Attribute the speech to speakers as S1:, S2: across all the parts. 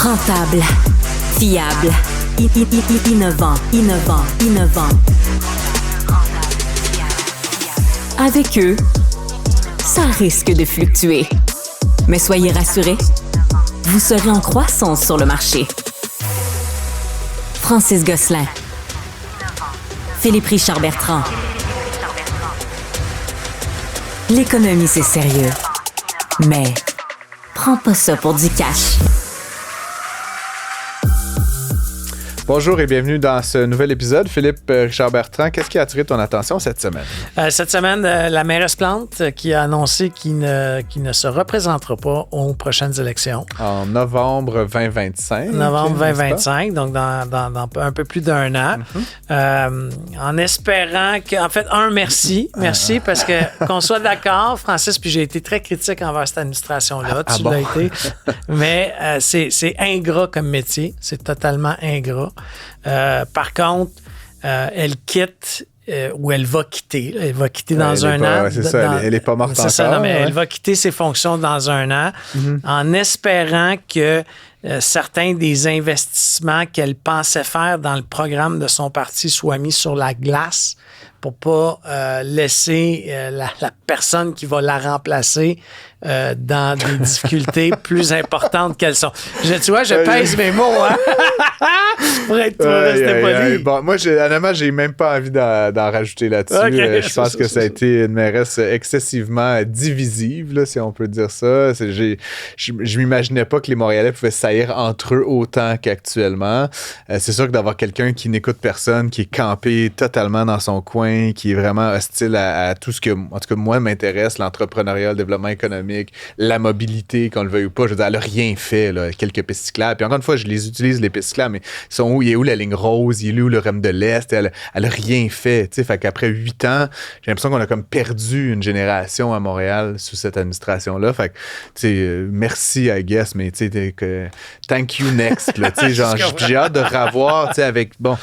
S1: Rentable, fiable, innovant. Avec eux, ça risque de fluctuer. Mais soyez rassurés, vous serez en croissance sur le marché. Francis Gosselin, Philippe Richard Bertrand. L'économie, c'est sérieux. Mais prends pas ça pour du cash.
S2: Bonjour et bienvenue dans ce nouvel épisode. Philippe Richard Bertrand, qu'est-ce qui a attiré ton attention cette semaine?
S3: Cette semaine, la mairesse Plante qui a annoncé qu'il ne se représentera pas aux prochaines élections.
S2: En novembre 2025.
S3: Novembre 2025, donc dans un peu plus d'un an. En espérant que... En fait, merci. Merci parce que qu'on soit d'accord, Francis, puis j'ai été très critique envers cette administration-là. Tu l'as été. Mais c'est ingrat comme métier. C'est totalement ingrat. Par contre, elle quitte ou elle va quitter. Elle va quitter dans un an.
S2: Ouais, c'est ça, elle n'est pas morte encore.
S3: Ça, non, mais elle va quitter ses fonctions dans un an en espérant que certains des investissements qu'elle pensait faire dans le programme de son parti soient mis sur la glace pour pas laisser la personne qui va la remplacer dans des difficultés plus importantes qu'elles sont. Tu vois, je pèse mes mots, hein? Pour rester poli.
S2: Bon, moi, honnêtement, j'ai même pas envie d'en rajouter là-dessus.
S3: Okay,
S2: je pense que ça a été une mairesse excessivement divisive, là, si on peut dire ça. Je m'imaginais pas que les Montréalais pouvaient saillir entre eux autant qu'actuellement. C'est sûr que d'avoir quelqu'un qui n'écoute personne, qui est campé totalement dans son coin, qui est vraiment hostile à tout ce que, en tout cas, moi, m'intéresse, l'entrepreneuriat, le développement économique, la mobilité, qu'on le veuille ou pas. Je veux dire, elle n'a rien fait, là, quelques pistes cyclables. Puis encore une fois, je les utilise, les pistes cyclables, mais ils sont où? Il est où la ligne rose? Il est où le REM de l'Est? Elle n'a rien fait. Tu sais, fait qu'après 8 ans, j'ai l'impression qu'on a comme perdu une génération à Montréal sous cette administration-là. Fait que, tu sais, merci, I guess, mais tu sais, thank you next. Là, tu sais, genre, j'ai hâte de revoir, tu sais, avec, bon,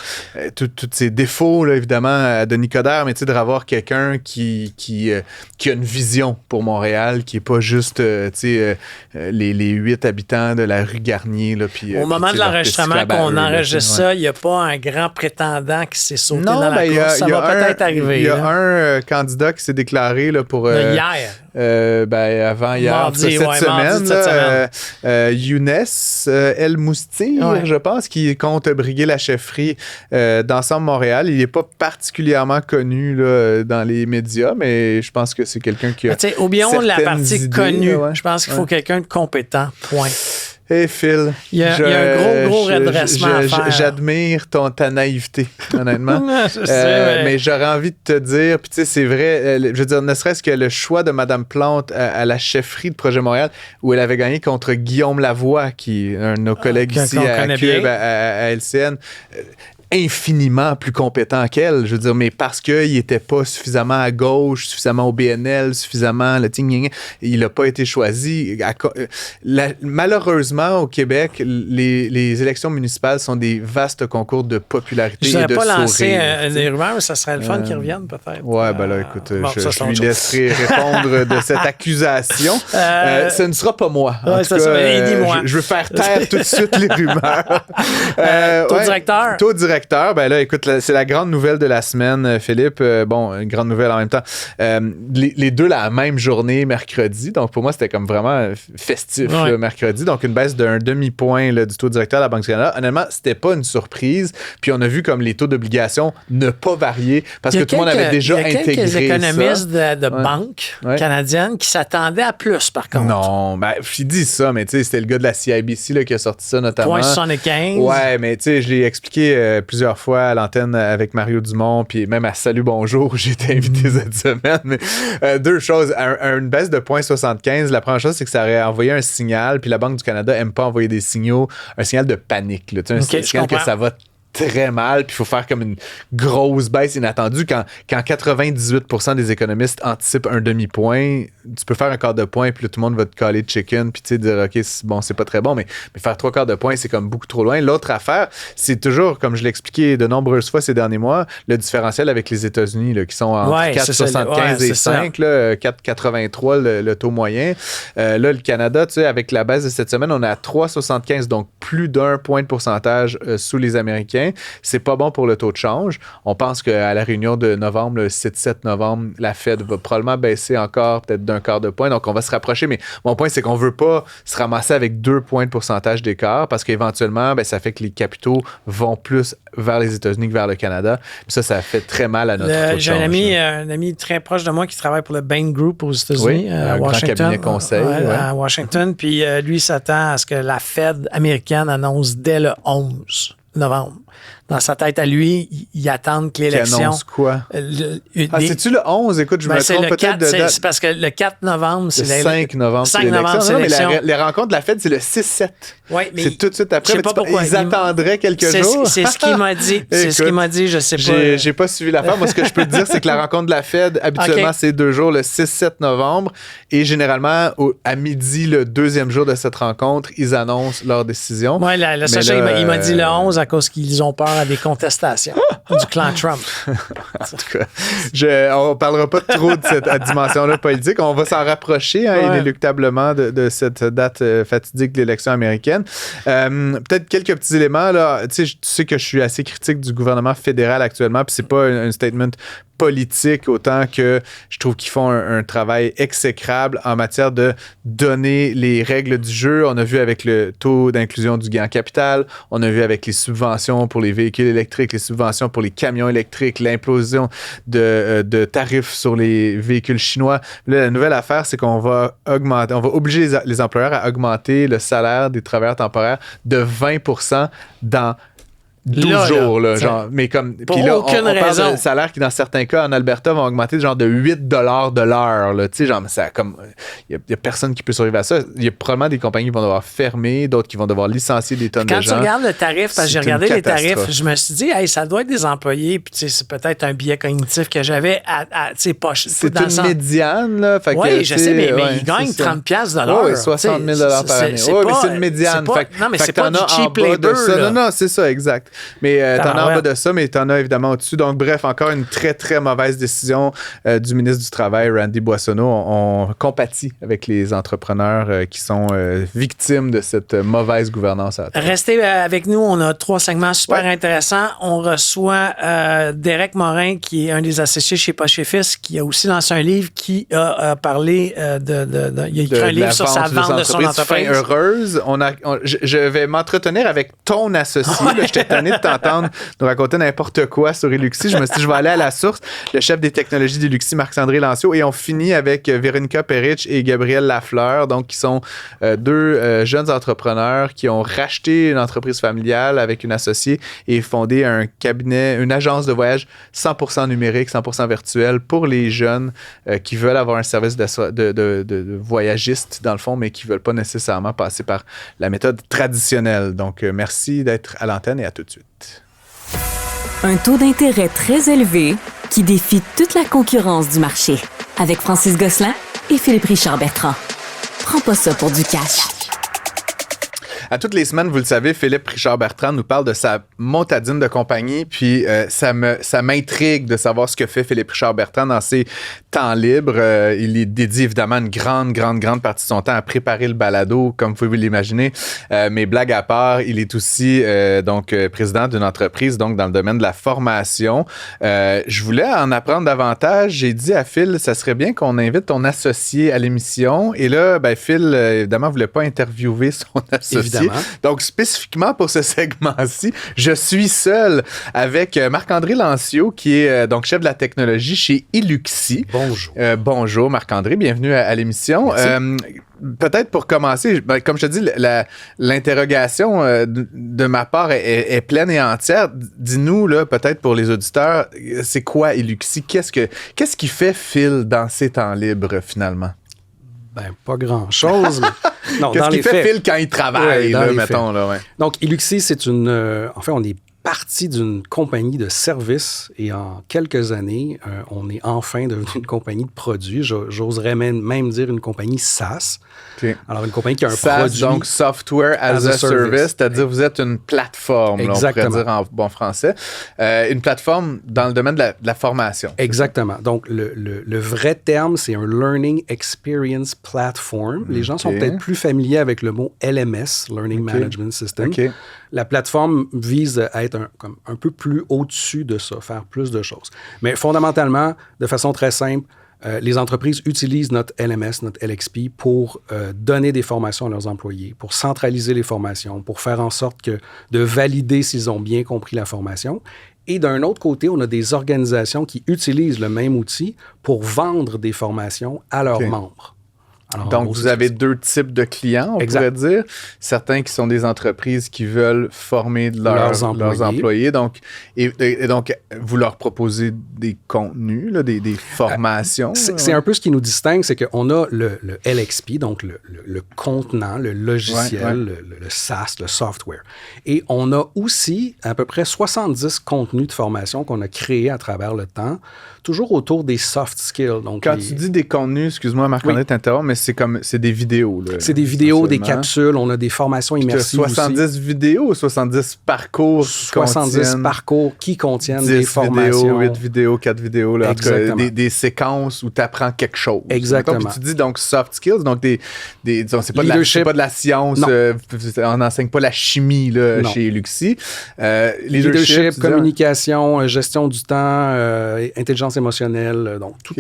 S2: tous ces défauts, là, évidemment, de Nicodère, mais tu sais, de revoir quelqu'un qui a une vision pour Montréal, qui n'est pas juste, tu sais, les 8 habitants de la rue Garnier. Là, puis,
S3: au moment de l'enregistrement, qu'on enregistre ça, il n'y a pas un grand prétendant qui s'est sauté dans la course. Ça va peut-être arriver.
S2: Il y a un candidat qui s'est déclaré là, pour...
S3: hier.
S2: Avant-hier,
S3: mardi,
S2: cette semaine. Younes El Moustir, je pense, qui compte briguer la chefferie d'Ensemble Montréal. Il n'est pas particulièrement connu là, dans les médias, mais je pense que c'est quelqu'un qui a
S3: oublions la partie
S2: idées,
S3: connue. Je pense qu'il faut quelqu'un de compétent, point.
S2: Hey Phil,
S3: il y a un gros redressement à faire.
S2: J'admire ta naïveté, honnêtement.
S3: Je sais,
S2: mais j'aurais envie de te dire, puis tu sais, c'est vrai, je veux dire, ne serait-ce que le choix de Mme Plante à la chefferie de Projet Montréal, où elle avait gagné contre Guillaume Lavoie, qui est un de nos collègues ici à CUB, à LCN, infiniment plus compétent qu'elle, je veux dire, mais parce qu'il n'était pas suffisamment à gauche, suffisamment au BNL, suffisamment il n'a pas été choisi. Malheureusement, au Québec, les élections municipales sont des vastes concours de popularité et de sourire.
S3: Je n'aurais pas lancé des rumeurs, mais ça serait le fun qu'ils reviennent peut-être.
S2: Ouais, ben là, écoute, je lui laisserai répondre de cette accusation. Ce ne sera pas moi. En tout cas, je veux faire taire tout de suite les rumeurs.
S3: Taux directeur,
S2: ben là, écoute, c'est la grande nouvelle de la semaine, Philippe. Bon, une grande nouvelle en même temps. Les deux la même journée, mercredi. Donc, pour moi, c'était comme vraiment festif, là, mercredi. Donc, une baisse d'un demi-point là, du taux directeur de la Banque du Canada. Honnêtement, c'était pas une surprise. Puis, on a vu comme les taux d'obligation ne pas varier parce que tout le monde avait déjà intégré ça.
S3: Il y a quelques économistes de banques canadiennes qui s'attendaient à plus, par contre.
S2: Non, ben, je dis ça, mais tu sais, c'était le gars de la CIBC là, qui a sorti ça notamment.
S3: 0,75.
S2: Ouais, mais tu sais, je l'ai expliqué plusieurs fois à l'antenne avec Mario Dumont, puis même à Salut Bonjour, j'ai été invité cette semaine. Mais deux choses. Une baisse de 0,75, la première chose, c'est que ça aurait envoyé un signal, puis la Banque du Canada n'aime pas envoyer des signaux, un signal de panique. Là, un signal que ça va très mal, puis il faut faire comme une grosse baisse inattendue. Quand 98% des économistes anticipent un demi-point, tu peux faire un quart de point, puis là, tout le monde va te caler de chicken, puis tu sais, dire, OK, c'est pas très bon, mais faire 3 quarts de point, c'est comme beaucoup trop loin. L'autre affaire, c'est toujours, comme je l'ai expliqué de nombreuses fois ces derniers mois, le différentiel avec les États-Unis, là, qui sont entre 4,75 et 5, 4,83 le taux moyen. Là, le Canada, tu sais, avec la baisse de cette semaine, on est à 3,75, donc plus d'1 point de pourcentage sous les Américains. C'est pas bon pour le taux de change. On pense qu'à la réunion de novembre, le 7 novembre, la Fed va probablement baisser encore peut-être d'un quart de point. Donc, on va se rapprocher. Mais mon point, c'est qu'on veut pas se ramasser avec 2 points de pourcentage d'écart parce qu'éventuellement, ça fait que les capitaux vont plus vers les États-Unis que vers le Canada. Puis ça fait très mal à notre taux de
S3: change. J'ai un ami très proche de moi qui travaille pour le Bain Group aux États-Unis, à Washington.
S2: Grand cabinet conseil.
S3: À Washington. Puis lui s'attend à ce que la Fed américaine annonce dès le 11 novembre. Dans sa tête à lui, il attend que l'élection...
S2: Qui annonce quoi? C'est-tu le 11? Écoute, je me trompe peut-être de date.
S3: C'est parce que le 4 novembre, c'est
S2: l'élection. Le 5 novembre, c'est l'élection. Mais les rencontres de la Fed, c'est le 6-7.
S3: Oui, mais
S2: c'est tout de suite après.
S3: Je sais pas pourquoi.
S2: Ils attendraient quelques jours.
S3: C'est ce qu'il m'a dit. C'est ce qu'il m'a dit, je sais pas.
S2: J'ai pas suivi l'affaire. Moi, ce que je peux te dire, c'est que la rencontre de la Fed, habituellement, c'est 2 jours, le 6-7 novembre. Et généralement, à midi, le 2e jour de cette rencontre, ils annoncent leur décision.
S3: Oui, le sachet, il m'a dit le 11 à cause qu'ils ont peur à des contestations du clan Trump.
S2: En tout cas, on ne parlera pas trop de cette dimension-là politique. On va s'en rapprocher inéluctablement de cette date fatidique de l'élection américaine. Peut-être quelques petits éléments. Là. Tu sais que je suis assez critique du gouvernement fédéral actuellement, puis c'est pas un statement politique autant que je trouve qu'ils font un travail exécrable en matière de donner les règles du jeu. On a vu avec le taux d'inclusion du gain en capital, on a vu avec les subventions pour les véhicules électriques, les subventions pour les camions électriques, l'implosion de tarifs sur les véhicules chinois. Là, la nouvelle affaire, c'est qu'on va obliger les employeurs à augmenter le salaire des travailleurs temporaires de 20% dans 12 jours, là, genre, mais comme. Puis là, on parle de salaire qui, dans certains cas, en Alberta, vont augmenter genre de 8 de l'heure, là. Tu sais, genre, ça, comme. Il y a personne qui peut survivre à ça. Il y a probablement des compagnies qui vont devoir fermer, d'autres qui vont devoir licencier des tonnes de gens.
S3: Quand tu regardes le tarif, parce que j'ai regardé les tarifs, je me suis dit, hey, ça doit être des employés, puis tu sais, c'est peut-être un biais cognitif que j'avais à tu sais, pas.
S2: C'est une médiane, là.
S3: Oui, je sais, mais ils gagnent 30$ de l'heure.
S2: Oui, 60 000 par année. Oui, mais c'est une médiane.
S3: Non, mais c'est pas du cheap labor.
S2: Non, c'est ça, exact. Mais t'en as en bas de ça, mais t'en as évidemment au-dessus. Donc, bref, encore une très, très mauvaise décision du ministre du Travail, Randy Boissonneau. On compatit avec les entrepreneurs qui sont victimes de cette mauvaise gouvernance.
S3: Restez avec nous. On a 3 segments super intéressants. On reçoit Derek Morin, qui est un des associés chez Poche et Fils, qui a aussi lancé un livre qui a parlé il a écrit un livre sur sa vente de son entreprise.
S2: Fin heureuse. Je vais m'entretenir avec ton associé. Je t'ai tanné de t'entendre nous raconter n'importe quoi sur Eluxi. Je me suis dit, je vais aller à la source. Le chef des technologies d'Eluxi, Marc-André Lancio. Et on finit avec Véronica Perich et Gabriel Lafleur, donc qui sont 2 jeunes entrepreneurs qui ont racheté une entreprise familiale avec une associée et fondé un cabinet, une agence de voyage 100% numérique, 100% virtuel pour les jeunes qui veulent avoir un service de voyagiste, dans le fond, mais qui ne veulent pas nécessairement passer par la méthode traditionnelle. Donc, merci d'être à l'antenne et à tout de suite.
S1: Un taux d'intérêt très élevé qui défie toute la concurrence du marché. Avec Francis Gosselin et Philippe Richard Bertrand. Prends pas ça pour du cash.
S2: À toutes les semaines, vous le savez, Philippe Richard Bertrand nous parle de sa montadine de compagnie, puis ça m'intrigue de savoir ce que fait Philippe Richard Bertrand dans ses temps libres. Il est dédié évidemment une grande partie de son temps à préparer le balado, comme vous pouvez l'imaginer. Mais blague à part, il est aussi président d'une entreprise donc dans le domaine de la formation. Je voulais en apprendre davantage. J'ai dit à Phil, ça serait bien qu'on invite ton associé à l'émission. Et là, Phil, évidemment, voulait pas interviewer son associé. Évidemment. Donc, spécifiquement pour ce segment-ci, je suis seul avec Marc-André Lancio, qui est donc chef de la technologie chez Eluxi.
S4: Bonjour.
S2: Bonjour, Marc-André. Bienvenue à l'émission. Peut-être pour commencer, comme je te dis, l'interrogation de ma part est pleine et entière. Dis-nous, là, peut-être pour les auditeurs, c'est quoi Eluxi? Qu'est-ce qui fait Phil dans ses temps libres, finalement?
S4: Pas grand-chose. Non,
S2: qu'est-ce qu'il fait Phil quand il travaille,
S4: là,
S2: mettons? Là, ouais.
S4: Donc, Eluxi, c'est en fait, on est parti d'une compagnie de services et en quelques années, on est enfin devenu une compagnie de produits. J'oserais même dire une compagnie SaaS.
S2: Okay.
S4: Alors, une compagnie qui a un
S2: SaaS,
S4: produit...
S2: donc Software as a Service, c'est-à-dire vous êtes une plateforme, là, on pourrait dire en bon français. Une plateforme dans le domaine de la formation.
S4: Exactement. Donc, le vrai terme, c'est un Learning Experience Platform. Les gens sont peut-être plus familiers avec le mot LMS, Learning Management System. La plateforme vise à être un peu plus au-dessus de ça, faire plus de choses. Mais fondamentalement, de façon très simple, les entreprises utilisent notre LMS, notre LXP pour donner des formations à leurs employés, pour centraliser les formations, pour faire en sorte de valider s'ils ont bien compris la formation. Et d'un autre côté, on a des organisations qui utilisent le même outil pour vendre des formations à leurs membres. Alors,
S2: donc, vous avez deux types de clients, on pourrait dire. Certains qui sont des entreprises qui veulent former leurs employés. Donc, et donc, vous leur proposez des contenus, là, des formations.
S4: C'est un peu ce qui nous distingue, c'est qu'on a le LXP, donc le contenant, le logiciel, le SaaS, le software. Et on a aussi à peu près 70 contenus de formation qu'on a créés à travers le temps, toujours autour des soft skills. Donc
S2: quand tu dis des contenus, excuse-moi Marc-André t'interromps, mais c'est des vidéos. Là,
S4: c'est des vidéos, des capsules, on a des formations immersives
S2: 70
S4: aussi.
S2: vidéos ou 70 parcours
S4: 70 parcours qui contiennent des formations.
S2: 8 vidéos, 4 vidéos. Là, des séquences où tu apprends quelque chose.
S4: Exactement.
S2: Puis tu dis donc soft skills, donc c'est pas de la science, on n'enseigne pas la chimie là, chez Luxi.
S4: Leadership, communication, gestion du temps, intelligence émotionnelle, donc tout.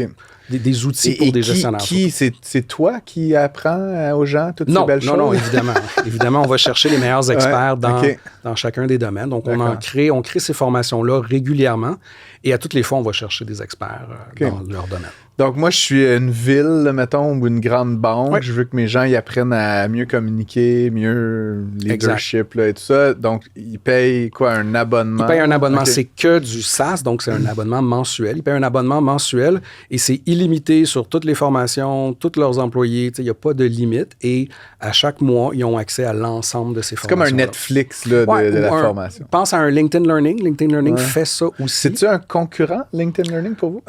S4: Des outils pour des gestionnaires.
S2: C'est toi qui apprends aux gens toutes ces belles choses?
S4: Non, évidemment. Évidemment, on va chercher les meilleurs experts dans chacun des domaines. Donc, on crée ces formations-là régulièrement et à toutes les fois, on va chercher des experts dans leur domaine.
S2: Donc, moi, je suis une ville, mettons, ou une grande banque. Ouais. Je veux que mes gens ils apprennent à mieux communiquer, mieux leadership là, et tout ça. Donc, ils payent quoi, un abonnement?
S4: Ils payent un abonnement. C'est que du SaaS, donc c'est un abonnement mensuel. Ils payent un abonnement mensuel et c'est illimité sur toutes les formations, tous leurs employés. Il n'y a pas de limite. Et à chaque mois, ils ont accès à l'ensemble de ces formations.
S2: C'est comme un Netflix là, de la formation.
S4: Pense à un LinkedIn Learning. LinkedIn Learning fait ça aussi.
S2: C'est-tu un concurrent, LinkedIn Learning, pour vous?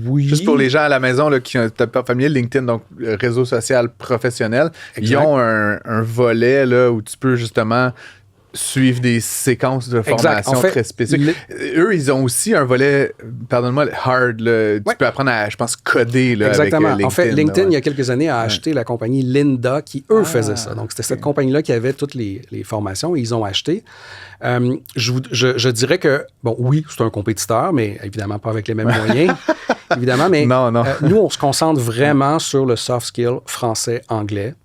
S4: Oui.
S2: Juste pour les gens à la maison là, qui sont pas familiers, LinkedIn, donc réseau social professionnel, ils ont un volet là, où tu peux justement suivre des séquences de formation très spécifiques. Eux, ils ont aussi un volet, pardonne-moi, hard. Là, tu peux apprendre à, je pense, coder là,
S4: exactement.
S2: Avec LinkedIn.
S4: En fait, LinkedIn, il y a quelques années, a acheté la compagnie Lynda qui, eux, faisaient ça. Donc, c'était cette compagnie-là qui avait toutes les formations et ils ont acheté. Je dirais que, bon, oui, c'est un compétiteur, mais évidemment pas avec les mêmes moyens. Évidemment, mais
S2: non.
S4: Nous, on se concentre vraiment sur le soft skill français-anglais.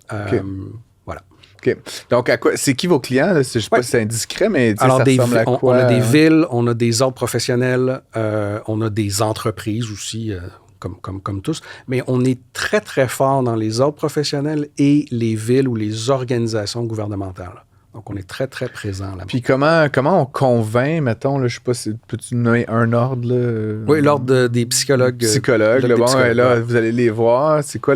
S4: Voilà.
S2: OK. Donc, c'est qui vos clients? Là? Je ne sais pas si c'est indiscret, mais
S4: alors,
S2: ça ressemble à quoi?
S4: On a des villes, on a des ordres professionnels, on a des entreprises aussi, comme tous, mais on est très, très fort dans les ordres professionnels et les villes ou les organisations gouvernementales. Donc, on est très, très présent là-bas.
S2: Puis comment on convainc, mettons, là, je ne sais pas, peux-tu nommer un ordre? Là?
S4: Oui, l'ordre des psychologues.
S2: Là, vous allez les voir. C'est quoi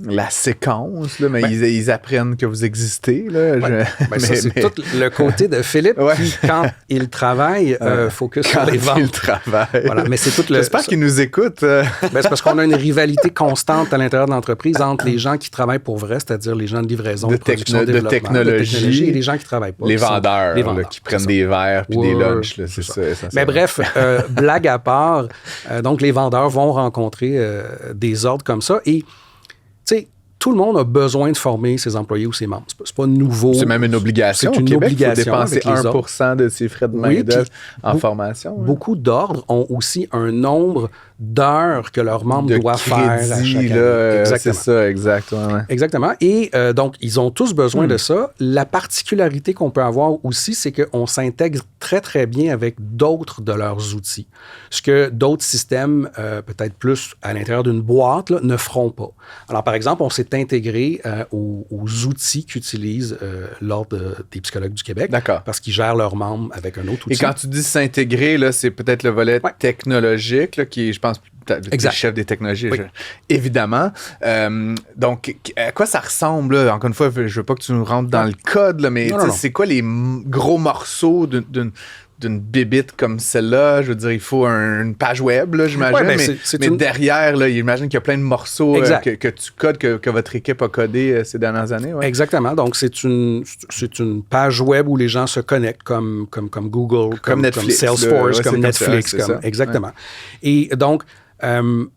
S2: la séquence, là, mais ils apprennent que vous existez. Là,
S4: ça, c'est tout le côté de Philippe qui, quand il travaille, focus sur les ventes.
S2: Il travaille.
S4: Voilà, mais c'est tout
S2: J'espère qu'il nous écoute.
S4: C'est parce qu'on a une rivalité constante à l'intérieur de l'entreprise entre les gens qui travaillent pour vrai, c'est-à-dire les gens de livraison, de production, de technologie, et les gens qui travaillent pas.
S2: Les vendeurs, là, qui prennent des verres puis des lunchs. Là, c'est ça.
S4: Mais bref, blague à part, donc les vendeurs vont rencontrer des ordres comme ça et tu sais, tout le monde a besoin de former ses employés ou ses membres. C'est pas nouveau.
S2: C'est même une obligation.
S4: C'est une obligation.
S2: Il faut dépenser 1% de ses frais de main-d'œuvre en formation.
S4: Beaucoup d'ordres ont aussi un nombre d'heures que leurs membres doivent faire à chaque année.
S2: C'est ça, exactement.
S4: Exactement. Et donc, ils ont tous besoin de ça. La particularité qu'on peut avoir aussi, c'est qu'on s'intègre très, très bien avec d'autres de leurs outils. Ce que d'autres systèmes, peut-être plus à l'intérieur d'une boîte, là, ne feront pas. Alors, par exemple, on s'est intégré aux outils qu'utilisent l'Ordre des psychologues du Québec.
S2: D'accord.
S4: Parce qu'ils gèrent leurs membres avec un autre outil.
S2: Et quand tu dis s'intégrer, là, c'est peut-être le volet technologique, là, qui est, je pense, chef des technologies, évidemment. Donc, à quoi ça ressemble, là? Encore une fois, je veux pas que tu nous rentres dans le code, là, mais c'est quoi les gros morceaux d'une bibite comme celle-là? Je veux dire, il faut une page web, là, j'imagine, mais derrière, là, j'imagine qu'il y a plein de morceaux que tu codes, que votre équipe a codé ces dernières années. Ouais.
S4: Exactement. Donc, c'est une page web où les gens se connectent comme Google, comme Netflix, comme Salesforce, comme Netflix. Exactement. Ouais. Et donc,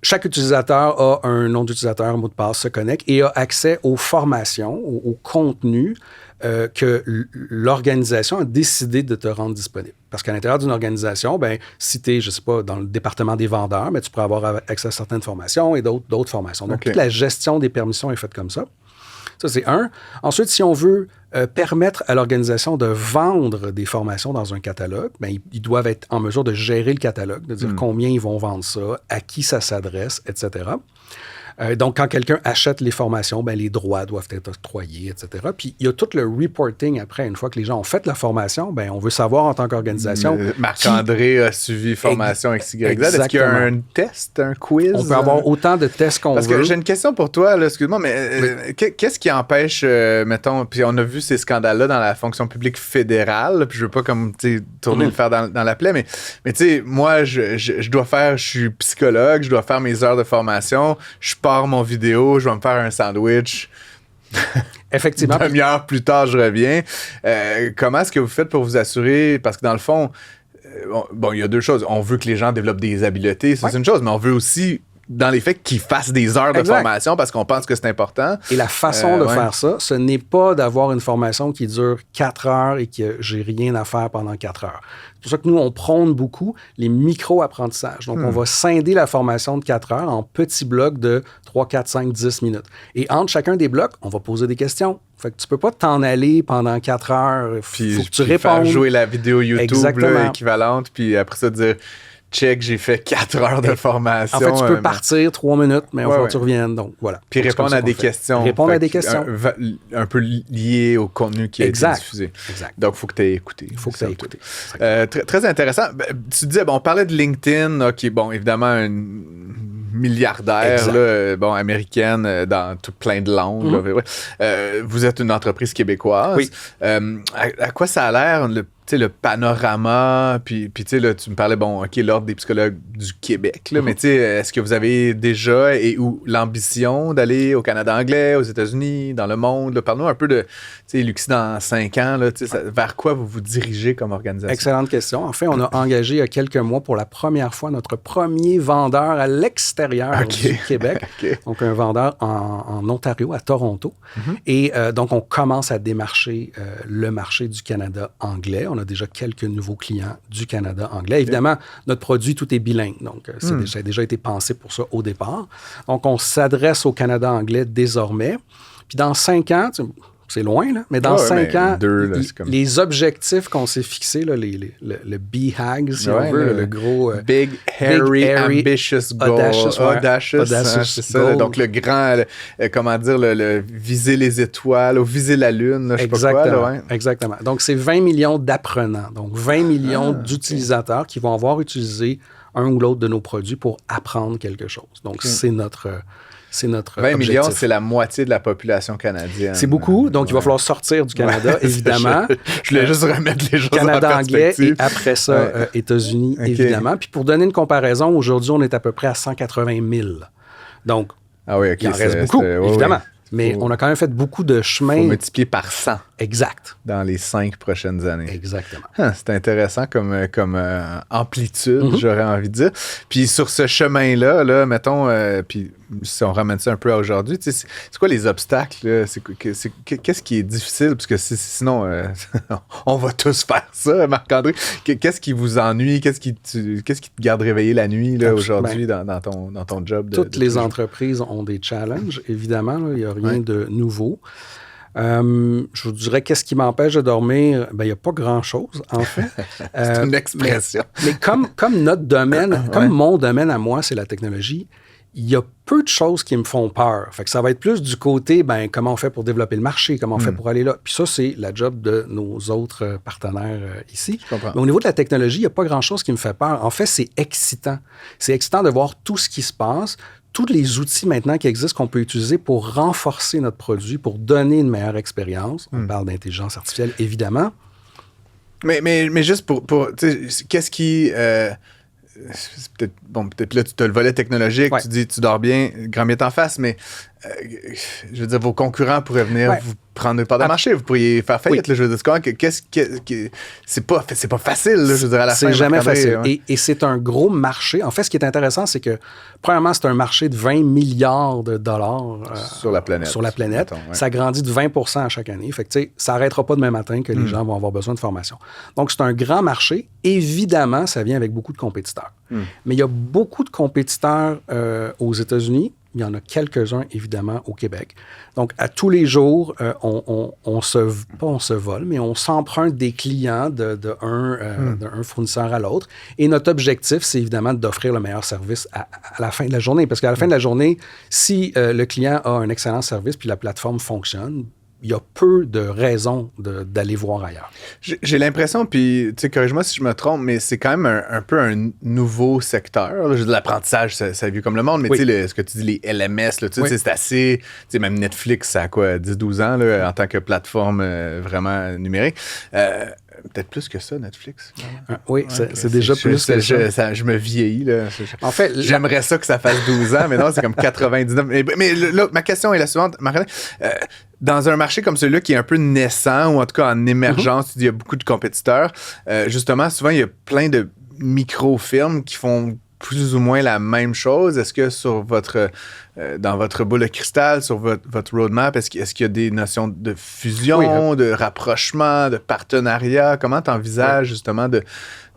S4: chaque utilisateur a un nom d'utilisateur, un mot de passe, se connecte et a accès aux formations, au contenu que l'organisation a décidé de te rendre disponible. Parce qu'à l'intérieur d'une organisation, si tu es, je ne sais pas, dans le département des vendeurs, tu pourrais avoir accès à certaines formations et d'autres formations. Donc, toute la gestion des permissions est faite comme ça. Ça, c'est un. Ensuite, si on veut permettre à l'organisation de vendre des formations dans un catalogue, ils doivent être en mesure de gérer le catalogue, de dire combien ils vont vendre ça, à qui ça s'adresse, etc. Donc, quand quelqu'un achète les formations, les droits doivent être octroyés, etc. Puis, il y a tout le reporting après. Une fois que les gens ont fait la formation, on veut savoir en tant qu'organisation...
S2: Marc-André a suivi formation XYZ. Est-ce qu'il y a un test, un quiz?
S4: On peut avoir autant de tests qu'on veut.
S2: Parce que j'ai une question pour toi, là, excuse-moi, mais qu'est-ce qui empêche, mettons, puis on a vu ces scandales-là dans la fonction publique fédérale, puis je veux pas tourner le fer dans la plaie, mais tu sais, moi, je dois faire, je suis psychologue, je dois faire mes heures de formation, je pars mon vidéo, je vais me faire un sandwich.
S4: Effectivement.
S2: Une demi-heure plus tard, je reviens. Comment est-ce que vous faites pour vous assurer? Parce que dans le fond, il y a deux choses. On veut que les gens développent des habiletés, ça c'est une chose, mais on veut aussi, dans les faits, qu'ils fassent des heures de formation parce qu'on pense que c'est important.
S4: Et la façon de faire ça, ce n'est pas d'avoir une formation qui dure 4 heures et que j'ai rien à faire pendant 4 heures. C'est pour ça que nous, on prône beaucoup les micro-apprentissages. Donc, on va scinder la formation de 4 heures en petits blocs de 3, 4, 5, 10 minutes. Et entre chacun des blocs, on va poser des questions. Fait que tu peux pas t'en aller pendant 4 heures. Il faut que tu répondes.
S2: Faire jouer la vidéo YouTube là, équivalente, puis après ça, dire... Check, j'ai fait 4 heures de formation.
S4: En fait, tu peux partir 3 minutes, mais il faut que tu reviennes. Donc, voilà.
S2: Puis répondre à des questions.
S4: Répondre à des questions.
S2: Un peu liées au contenu qui a été diffusé.
S4: Exact.
S2: Donc, il faut que tu aies écouté.
S4: Il faut que tu aies écouté.
S2: Très intéressant. Tu disais, on parlait de LinkedIn, qui est, évidemment, une milliardaire là, américaine dans plein de langues. Là, vous êtes une entreprise québécoise.
S4: Oui.
S2: À quoi ça a l'air, le panorama, puis là, tu me parlais, l'Ordre des psychologues du Québec, là, mais est-ce que vous avez déjà l'ambition d'aller au Canada anglais, aux États-Unis, dans le monde? Parle-nous un peu de, Luxi, dans 5 ans, là, vers quoi vous vous dirigez comme organisation?
S4: Excellente question. En fait, on a engagé il y a quelques mois pour la première fois notre premier vendeur à l'extérieur du Québec. Donc, un vendeur en Ontario, à Toronto. Et donc, on commence à démarcher le marché du Canada anglais. On a déjà quelques nouveaux clients du Canada anglais. Évidemment, notre produit, tout est bilingue. Donc, ça a déjà été pensé pour ça au départ. Donc, on s'adresse au Canada anglais désormais. Puis dans 5 ans, c'est loin, là, mais dans 5 ans, les objectifs qu'on s'est fixés, là, le BHAG, si on veut, le gros...
S2: Big, hairy, ambitious goal. Audacious c'est ça. Donc, le grand, le viser les étoiles ou viser la lune, là, je sais pas quoi. Là,
S4: Exactement. Donc, c'est 20 millions d'apprenants. Donc, 20 millions d'utilisateurs qui vont avoir utilisé un ou l'autre de nos produits pour apprendre quelque chose. Donc, c'est notre 20
S2: objectif. Millions, c'est la moitié de la population canadienne.
S4: C'est beaucoup, donc il va falloir sortir du Canada, évidemment.
S2: Je voulais juste remettre les choses
S4: Canada
S2: en
S4: anglais et après ça, États-Unis, évidemment. Puis pour donner une comparaison, aujourd'hui, on est à peu près à 180 000. Donc, il en reste beaucoup, évidemment. Mais on a quand même fait beaucoup de chemin.
S2: Il faut multiplier par 100.
S4: Exact.
S2: Dans les 5 prochaines années.
S4: Exactement.
S2: C'est intéressant comme amplitude, j'aurais envie de dire. Puis sur ce chemin-là, là, mettons, puis si on ramène ça un peu à aujourd'hui, c'est quoi les obstacles? Là? Qu'est-ce qui est difficile? Parce que sinon, on va tous faire ça, Marc-André. Qu'est-ce qui vous ennuie? Qu'est-ce qui te garde réveillé la nuit là, aujourd'hui dans ton job?
S4: Toutes les entreprises ont des challenges, évidemment. Il n'y a rien de nouveau. Je vous dirais, qu'est-ce qui m'empêche de dormir? Il n'y a pas grand-chose, en fait.
S2: C'est une expression.
S4: Mais comme notre domaine, comme mon domaine à moi, c'est la technologie, il y a peu de choses qui me font peur. Fait que ça va être plus du côté, comment on fait pour développer le marché, comment on fait pour aller là. Puis ça, c'est la job de nos autres partenaires ici. Mais au niveau de la technologie, il n'y a pas grand-chose qui me fait peur. En fait, c'est excitant. C'est excitant de voir tout ce qui se passe, tous les outils maintenant qui existent qu'on peut utiliser pour renforcer notre produit, pour donner une meilleure expérience. On parle d'intelligence artificielle, évidemment.
S2: Mais juste pour qu'est-ce qui... peut-être là, tu as le volet technologique, tu dis tu dors bien, grand bien t'en face, mais je veux dire, vos concurrents pourraient venir vous prendre une part de marché, vous pourriez faire faillite. Là, je veux dire, c'est pas facile, là, je veux dire, à la fin.
S4: C'est jamais facile. Et c'est un gros marché. En fait, ce qui est intéressant, c'est que, premièrement, c'est un marché de 20 milliards de dollars
S2: sur la planète.
S4: Mettons, ça grandit de 20% à chaque année. Fait que, ça n'arrêtera pas demain matin que les gens vont avoir besoin de formation. Donc, c'est un grand marché. Évidemment, ça vient avec beaucoup de compétiteurs. Mais il y a beaucoup de compétiteurs aux États-Unis. Il y en a quelques-uns, évidemment, au Québec. Donc, à tous les jours, on se vole, mais on s'emprunte des clients d'un fournisseur à l'autre. Et notre objectif, c'est évidemment d'offrir le meilleur service à la fin de la journée. Parce qu'à la fin de la journée, si le client a un excellent service puis la plateforme fonctionne, il y a peu de raisons d'aller voir ailleurs.
S2: J'ai l'impression, puis tu sais, corrige-moi si je me trompe, mais c'est quand même un peu un nouveau secteur. Là. Je veux dire, l'apprentissage, ça vit comme le monde, mais tu sais, ce que tu dis, les LMS, là, c'est assez... Tu sais, même Netflix, ça a quoi, 10-12 ans là, en tant que plateforme vraiment numérique. Peut-être plus que ça, Netflix.
S4: Oui, c'est déjà plus que ça.
S2: Je me vieillis. Là.
S4: En fait,
S2: j'aimerais ça que ça fasse 12 ans, mais non, c'est comme 99. Mais là, ma question est la suivante, Marc-René. Dans un marché comme celui-là qui est un peu naissant, ou en tout cas en émergence, il y a beaucoup de compétiteurs, justement, souvent, il y a plein de micro-firmes qui font plus ou moins la même chose. Est-ce que sur dans votre boule de cristal, sur votre roadmap, est-ce qu'il y a des notions de fusion, de rapprochement, de partenariat? Comment tu envisages justement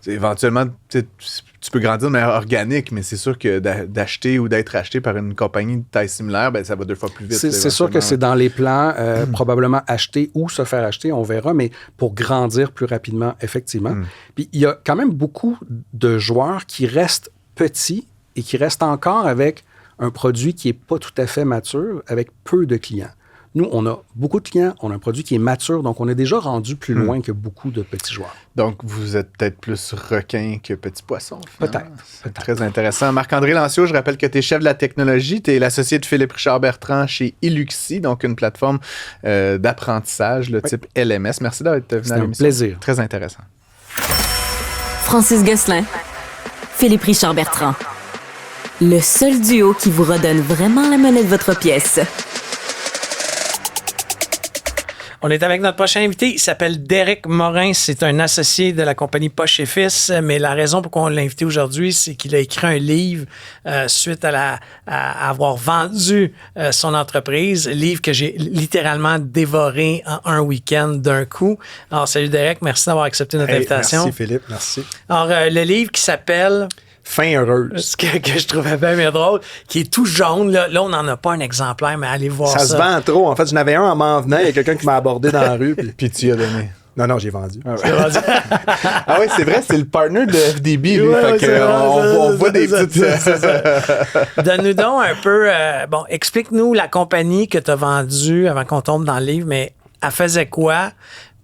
S2: éventuellement, tu peux grandir de manière organique, mais c'est sûr que d'acheter ou d'être acheté par une compagnie de taille similaire, ça va 2 fois plus vite.
S4: C'est sûr que c'est dans les plans, probablement acheter ou se faire acheter, on verra, mais pour grandir plus rapidement, effectivement. Puis il y a quand même beaucoup de joueurs qui restent petits et qui restent encore avec un produit qui n'est pas tout à fait mature, avec peu de clients. Nous, on a beaucoup de clients, on a un produit qui est mature, donc on est déjà rendu plus loin que beaucoup de petits joueurs.
S2: Donc, vous êtes peut-être plus requin que petit poisson.
S4: Peut-être.
S2: C'est très intéressant. Marc-André Lancio, je rappelle que tu es chef de la technologie, tu es l'associé de Philippe Richard-Bertrand chez Iluxi, donc une plateforme d'apprentissage, le type LMS. Merci d'être venu à l'émission.
S4: C'est un plaisir.
S2: Très intéressant.
S1: Francis Gosselin, Philippe Richard-Bertrand. Le seul duo qui vous redonne vraiment la monnaie de votre pièce.
S3: On est avec notre prochain invité. Il s'appelle Derek Morin. C'est un associé de la compagnie Poche et Fils. Mais la raison pour qu'on l'a invité aujourd'hui, c'est qu'il a écrit un livre suite à avoir vendu son entreprise. Livre que j'ai littéralement dévoré en un week-end d'un coup. Alors, salut Derek. Merci d'avoir accepté notre invitation.
S5: Merci Philippe. Merci.
S3: Alors, le livre qui s'appelle...
S5: Fin heureuse.
S3: Ce que je trouvais bien drôle, qui est tout jaune. Là, on n'en a pas un exemplaire, mais allez voir ça.
S5: Ça se vend trop. En fait, j'en avais un en m'en venant. Il y a quelqu'un qui m'a abordé dans la rue.
S2: Puis tu y as donné.
S5: Non, j'ai vendu.
S2: Ah oui, c'est vrai, c'est le partner de FDB. Lui, on voit des petites...
S3: Donne-nous donc un peu... explique-nous la compagnie que tu as vendue avant qu'on tombe dans le livre, mais elle faisait quoi?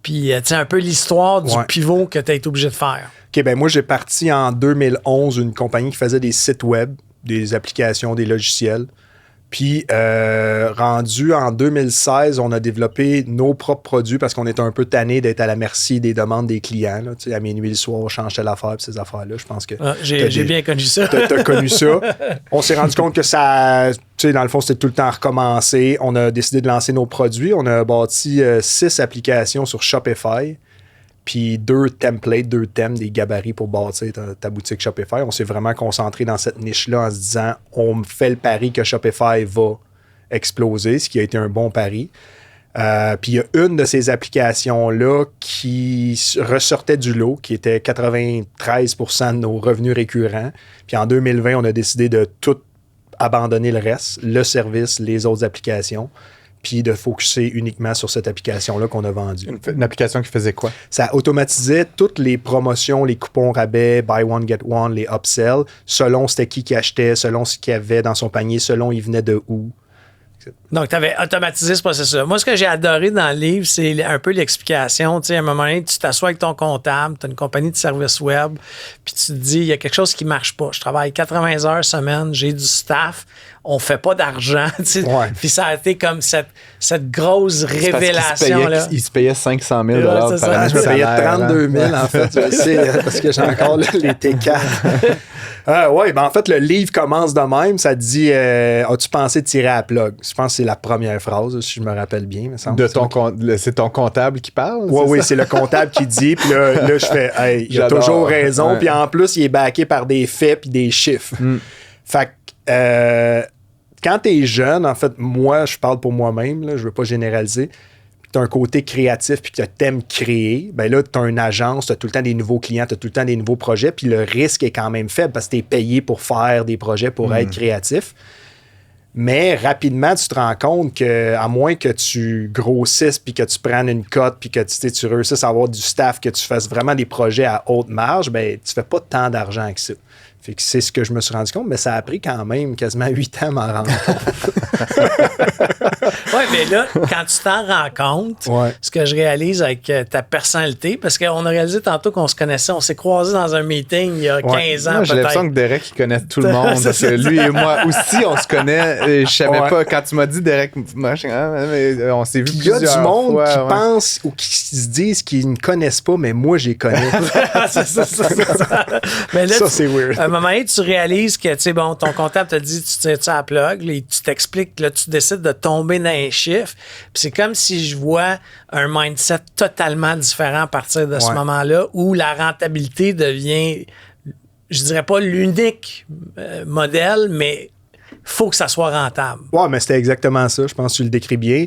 S3: Puis, un peu l'histoire du pivot que tu as été obligé de faire.
S5: OK, moi, j'ai parti en 2011 une compagnie qui faisait des sites web, des applications, des logiciels. Puis, rendu en 2016, on a développé nos propres produits parce qu'on était un peu tanné d'être à la merci des demandes des clients. Là, à minuit le soir, on change telle affaire puis ces affaires-là. Je pense que
S3: j'ai bien connu ça.
S5: T'as connu ça. On s'est rendu compte que ça... dans le fond, c'était tout le temps à recommencer. On a décidé de lancer nos produits. On a bâti 6 applications sur Shopify. Puis 2 templates, 2 thèmes, des gabarits pour bâtir ta boutique Shopify. On s'est vraiment concentré dans cette niche-là en se disant, on fait le pari que Shopify va exploser, ce qui a été un bon pari. Puis il y a une de ces applications-là qui ressortait du lot, qui était 93% de nos revenus récurrents. Puis en 2020, on a décidé de tout abandonner le reste, le service, les autres applications. puis de focuser uniquement sur cette application-là qu'on a vendue.
S2: Une application qui faisait quoi?
S5: Ça automatisait toutes les promotions, les coupons rabais, buy one, get one, les upsells, selon c'était qui achetait, selon ce qu'il y avait dans son panier, selon il venait de où.
S3: Donc, tu avais automatisé ce processus-là. Moi, ce que j'ai adoré dans le livre, c'est un peu l'explication. Tu sais, à un moment donné, tu t'assois avec ton comptable, tu as une compagnie de services web, puis tu te dis, il y a quelque chose qui ne marche pas. Je travaille 80 heures semaine, j'ai du staff, on ne fait pas d'argent. Tu sais. Puis ça a été comme cette grosse révélation-là.
S2: Il se payait 500 000 par année.
S5: Je me payais 32 000 en fait, je sais, parce que j'ai encore les T4. Oui, ben en fait, le livre commence de même. Ça dit as-tu pensé de tirer à la plug? Je pense que c'est la première phrase, si je me rappelle bien.
S2: C'est ton comptable qui parle?
S5: Oui, c'est le comptable qui dit. Puis là, je fais hey, il a toujours raison. Puis en plus, il est backé par des faits puis des chiffres. Fait que quand t'es jeune, en fait, moi, je parle pour moi-même, là, je veux pas généraliser. Tu as un côté créatif puis que tu aimes créer, ben là, tu as une agence, tu as tout le temps des nouveaux clients, tu as tout le temps des nouveaux projets, puis le risque est quand même faible parce que tu es payé pour faire des projets, pour être créatif. Mais rapidement, tu te rends compte qu'à moins que tu grossisses puis que tu prennes une cote puis que tu réussisses à avoir du staff, que tu fasses vraiment des projets à haute marge, ben tu fais pas tant d'argent que ça. Fait que c'est ce que je me suis rendu compte, mais ça a pris quand même quasiment 8 ans à m'en rendre compte.
S3: Oui, mais là, quand tu t'en rends compte, ce que je réalise avec ta personnalité, parce qu'on a réalisé tantôt qu'on se connaissait, on s'est croisés dans un meeting il y a 15 ans.
S2: J'ai l'impression que Derek, il connaît tout le monde. Parce que lui et moi aussi, on se connaît. Et je savais pas, quand tu m'as dit Derek, on s'est vu plusieurs fois.
S5: Il y a du monde qui pense ou qui se disent qu'ils ne connaissent pas, mais moi, j'y connais.
S3: Mais là,
S5: ça, c'est weird.
S3: À un moment donné, tu réalises que, tu sais, bon, ton comptable te dit, tu tires ça à la plug, là, tu t'expliques, là, tu décides de tomber dans un chiffre. Puis c'est comme si je vois un mindset totalement différent à partir de ce moment-là où la rentabilité devient, je dirais pas l'unique modèle, mais il faut que ça soit rentable.
S5: Ouais, mais c'était exactement ça. Je pense que tu le décris bien.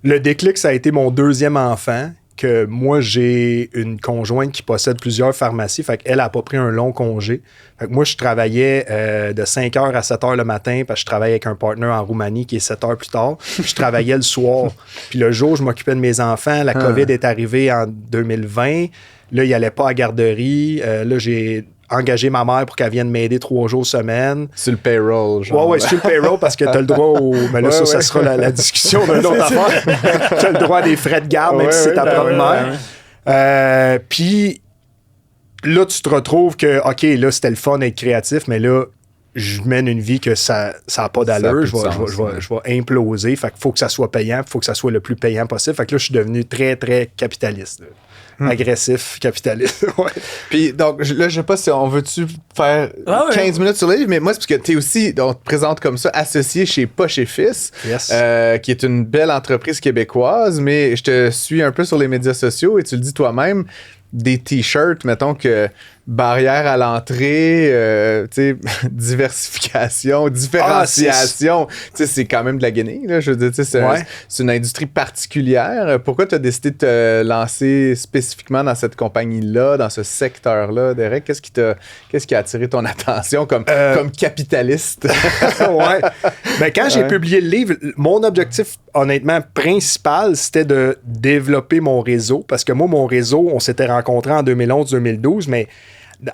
S5: Le déclic, ça a été mon deuxième enfant. Que moi, j'ai une conjointe qui possède plusieurs pharmacies. Fait qu'elle n'a pas pris un long congé. Fait que moi, je travaillais de 5h à 7h le matin parce que je travaillais avec un partner en Roumanie qui est 7h plus tard. Je travaillais le soir. Puis le jour, je m'occupais de mes enfants. La COVID est arrivée en 2020. Là, il n'allait pas à la garderie. Là, j'ai engagé ma mère pour qu'elle vienne m'aider 3 jours semaine.
S2: Sur le payroll, genre.
S5: Ouais, sur le payroll parce que tu as le droit au. Mais là, ça sera la discussion d'une autre affaire. Tu as le droit à des frais de garde, même si c'est ta propre mère. Puis là, tu te retrouves que, OK, là, c'était le fun d'être créatif, mais là, je mène une vie que ça n'a pas d'allure. Je vais imploser. Fait qu'il faut que ça soit payant. Il faut que ça soit le plus payant possible. Fait que là, je suis devenu très, très capitaliste. Agressif, capitaliste.
S2: Puis donc là, je sais pas si on veut-tu faire 15 minutes sur le livre, mais moi, c'est parce que tu es aussi, on te présente comme ça, associé chez Poche et Fils, qui est une belle entreprise québécoise, mais je te suis un peu sur les médias sociaux et tu le dis toi-même, des t-shirts, mettons que barrière à l'entrée, diversification, différenciation, c'est quand même de la guenille, là, je veux dire, c'est une industrie particulière. Pourquoi tu as décidé de te lancer spécifiquement dans cette compagnie-là, dans ce secteur-là, Derek? Qu'est-ce qui a attiré ton attention comme capitaliste?
S5: Ben, quand j'ai publié le livre, mon objectif, honnêtement, principal, c'était de développer mon réseau, parce que moi, mon réseau, on s'était rencontrés en 2011-2012, mais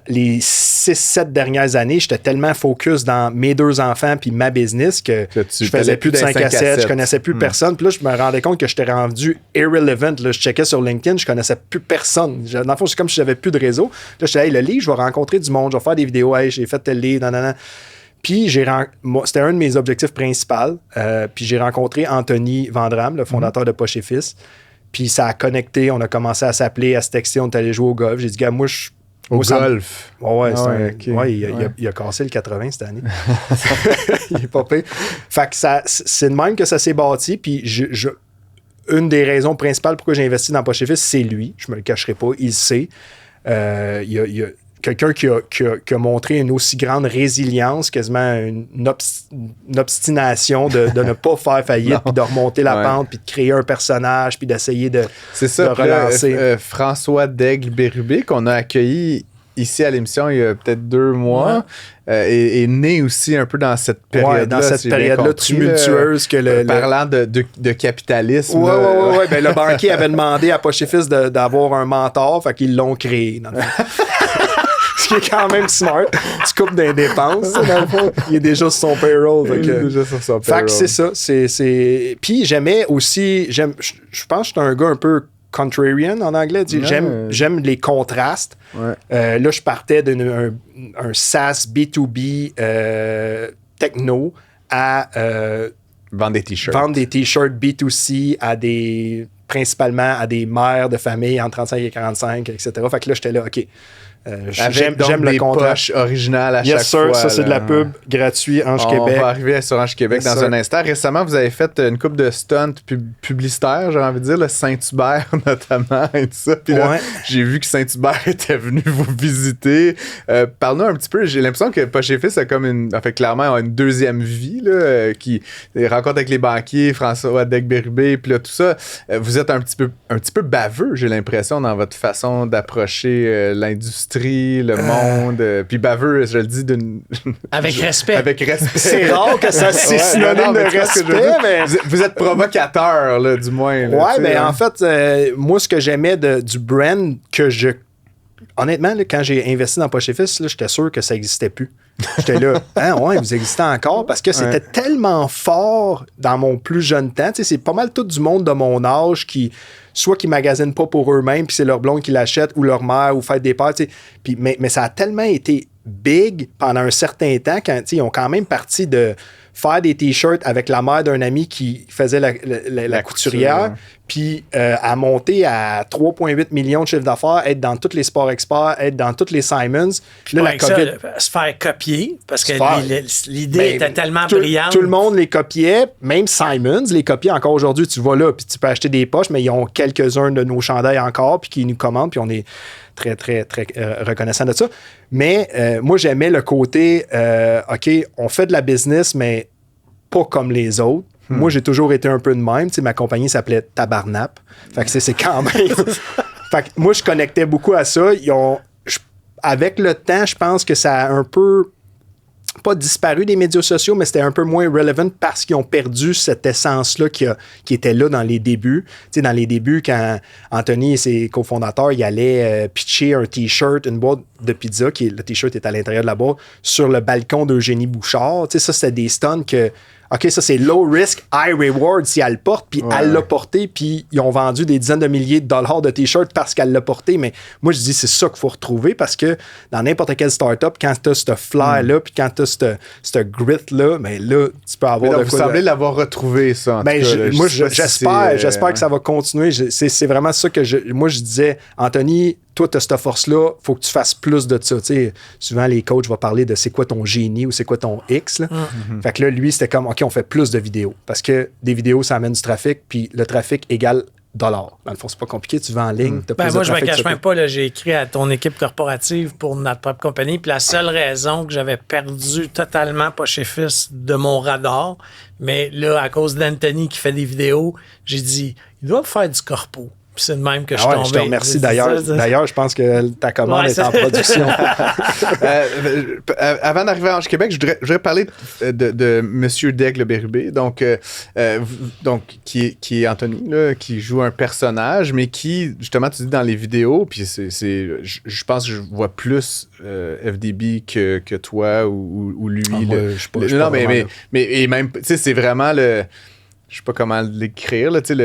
S5: les 6-7 dernières années, j'étais tellement focus dans mes 2 enfants puis ma business que je faisais plus de 5 à 7, je connaissais plus personne. Puis là, je me rendais compte que j'étais rendu irrelevant. Là, je checkais sur LinkedIn, je connaissais plus personne. Dans le fond, c'est comme si j'avais plus de réseau. Là, je disais, hey, le livre, je vais rencontrer du monde, je vais faire des vidéos, hey, j'ai fait tel livre, nanana. Puis c'était un de mes objectifs principaux. Puis j'ai rencontré Anthony Vandram, le fondateur de Poche et Fils. Puis ça a connecté, on a commencé à s'appeler, à se texter, on est allé jouer au golf. J'ai dit, gars, moi,
S2: au golf.
S5: Il a cassé le 80 cette année. Il est pas pire. Fait que c'est de même que ça s'est bâti. Puis une des raisons principales pourquoi j'ai investi dans Poche et Fils, c'est lui. Je me le cacherai pas. Il sait. Il y a quelqu'un qui a montré une aussi grande résilience, quasiment une obstination de ne pas faire faillite, puis de remonter la pente, puis de créer un personnage, puis d'essayer de
S2: C'est ça,
S5: relancer.
S2: François Daigle-Bérubé, qu'on a accueilli ici à l'émission il y a peut-être 2 mois. Est né aussi un peu dans cette période-là.
S5: Ouais, dans cette période-là tumultueuse.
S2: Parlant de capitalisme.
S5: Oui. Ben, le banquier avait demandé à Poche et Fils d'avoir un mentor, fait qu'ils l'ont créé. Dans le fond. Ce qui est quand même smart. Tu coupes des dépenses, dans le fond. Il est déjà sur son payroll.
S2: Il est déjà sur son
S5: Fait
S2: payroll.
S5: que c'est ça. Puis j'aimais aussi... Je pense que je suis un gars un peu contrarian en anglais. J'aime les contrastes. Ouais. Là, je partais d'un SaaS B2B techno à...
S2: vendre des t-shirts.
S5: Vendre des t-shirts B2C principalement à des mères de famille entre 35 et 45, etc. Fait que là, j'étais là, OK. J'aime le contraste
S2: original à chaque
S5: sir,
S2: fois.
S5: Ça, c'est de la pub gratuite Ange Québec.
S2: On va arriver sur Ange Québec dans un instant. Récemment, vous avez fait une couple de stunts publicitaires, j'ai envie de dire, le Saint-Hubert notamment et tout ça. Puis là, j'ai vu que Saint-Hubert était venu vous visiter. Parle-nous un petit peu. J'ai l'impression que Poche et Fils a comme clairement une deuxième vie, là, qui rencontre avec les banquiers, François Degberubé, puis là, tout ça. Vous êtes un petit peu baveux, j'ai l'impression, dans votre façon d'approcher l'industrie, le monde, puis baveux, je le dis
S3: avec respect.
S2: Avec respect.
S5: C'est rare que ça c'est synonyme de respect, mais...
S2: Vous êtes provocateur, là, du moins. Là,
S5: en fait, moi, ce que j'aimais du brand honnêtement, là, quand j'ai investi dans Poche et Fils, là, j'étais sûr que ça n'existait plus. J'étais là, vous existez encore, parce que c'était tellement fort dans mon plus jeune temps. Tu sais, c'est pas mal tout du monde de mon âge qui magasinent pas pour eux-mêmes, puis c'est leur blonde qui l'achète, ou leur mère, ou fête des pères. Tu sais. Puis, mais ça a tellement été big pendant un certain temps, quand ils ont quand même parti de faire des t-shirts avec la mère d'un ami qui faisait la couturière, puis à monter à 3,8 millions de chiffre d'affaires, être dans tous les sports experts, être dans tous les Simons.
S3: Là, la COVID... se faire copier, parce que l'idée était tellement brillante.
S5: Tout le monde les copiait, même Simons les copiait encore aujourd'hui. Tu vas là, puis tu peux acheter des poches, mais ils ont quelques-uns de nos chandails encore, puis qui nous commandent, puis on est très, très, très reconnaissant de ça. Mais moi, j'aimais le côté, OK, on fait de la business, mais pas comme les autres. Moi, j'ai toujours été un peu de même. Tu sais, ma compagnie s'appelait Tabarnap. Fait que c'est quand même... Fait que moi, je connectais beaucoup à ça. Avec le temps, je pense que ça a un peu... pas disparu des médias sociaux, mais c'était un peu moins relevant parce qu'ils ont perdu cette essence-là qui était là dans les débuts. Tu sais, dans les débuts, quand Anthony et ses cofondateurs, ils allaient pitcher un T-shirt, une boîte de pizza, le T-shirt est à l'intérieur de la boîte, sur le balcon d'Eugénie Bouchard. Tu sais, ça, c'était des stunts que... OK, ça, c'est low risk, high reward si elle le porte, puis elle l'a porté, puis ils ont vendu des dizaines de milliers de dollars de t-shirts parce qu'elle l'a porté. Mais moi, je dis, c'est ça qu'il faut retrouver parce que dans n'importe quelle startup, quand tu as ce flair-là, puis quand tu as ce grit-là, ben là, tu peux avoir...
S2: Vous semblez l'avoir retrouvé, ça, en tout cas.
S5: Moi, j'espère que ça va continuer. C'est vraiment ça que moi, je disais, Anthony, toi, tu as cette force-là, il faut que tu fasses plus de ça. Tu sais, souvent, les coachs vont parler de c'est quoi ton génie ou c'est quoi ton X. Là. Fait que là, lui, c'était comme, OK, on fait plus de vidéos. Parce que des vidéos, ça amène du trafic, puis le trafic égale dollars. Dans le fond, c'est pas compliqué, tu vas en ligne.
S3: Moi, je me cache même pas, là, j'ai écrit à ton équipe corporative pour notre propre compagnie, puis la seule raison que j'avais perdu totalement Poche et Fils de mon radar, mais là, à cause d'Anthony qui fait des vidéos, j'ai dit, il doit faire du corpo. Puis c'est de même que je suis tombé.
S5: Je te remercie d'ailleurs. D'ailleurs, je pense que ta commande est en production.
S2: Avant d'arriver à Ange Québec, je voudrais parler de M. Degberubé, donc qui est Anthony, là, qui joue un personnage, mais qui, justement, tu dis dans les vidéos, puis je pense que je vois plus FDB que toi ou lui. Mais même, tu sais, c'est vraiment le... Je sais pas comment l'écrire, là, tu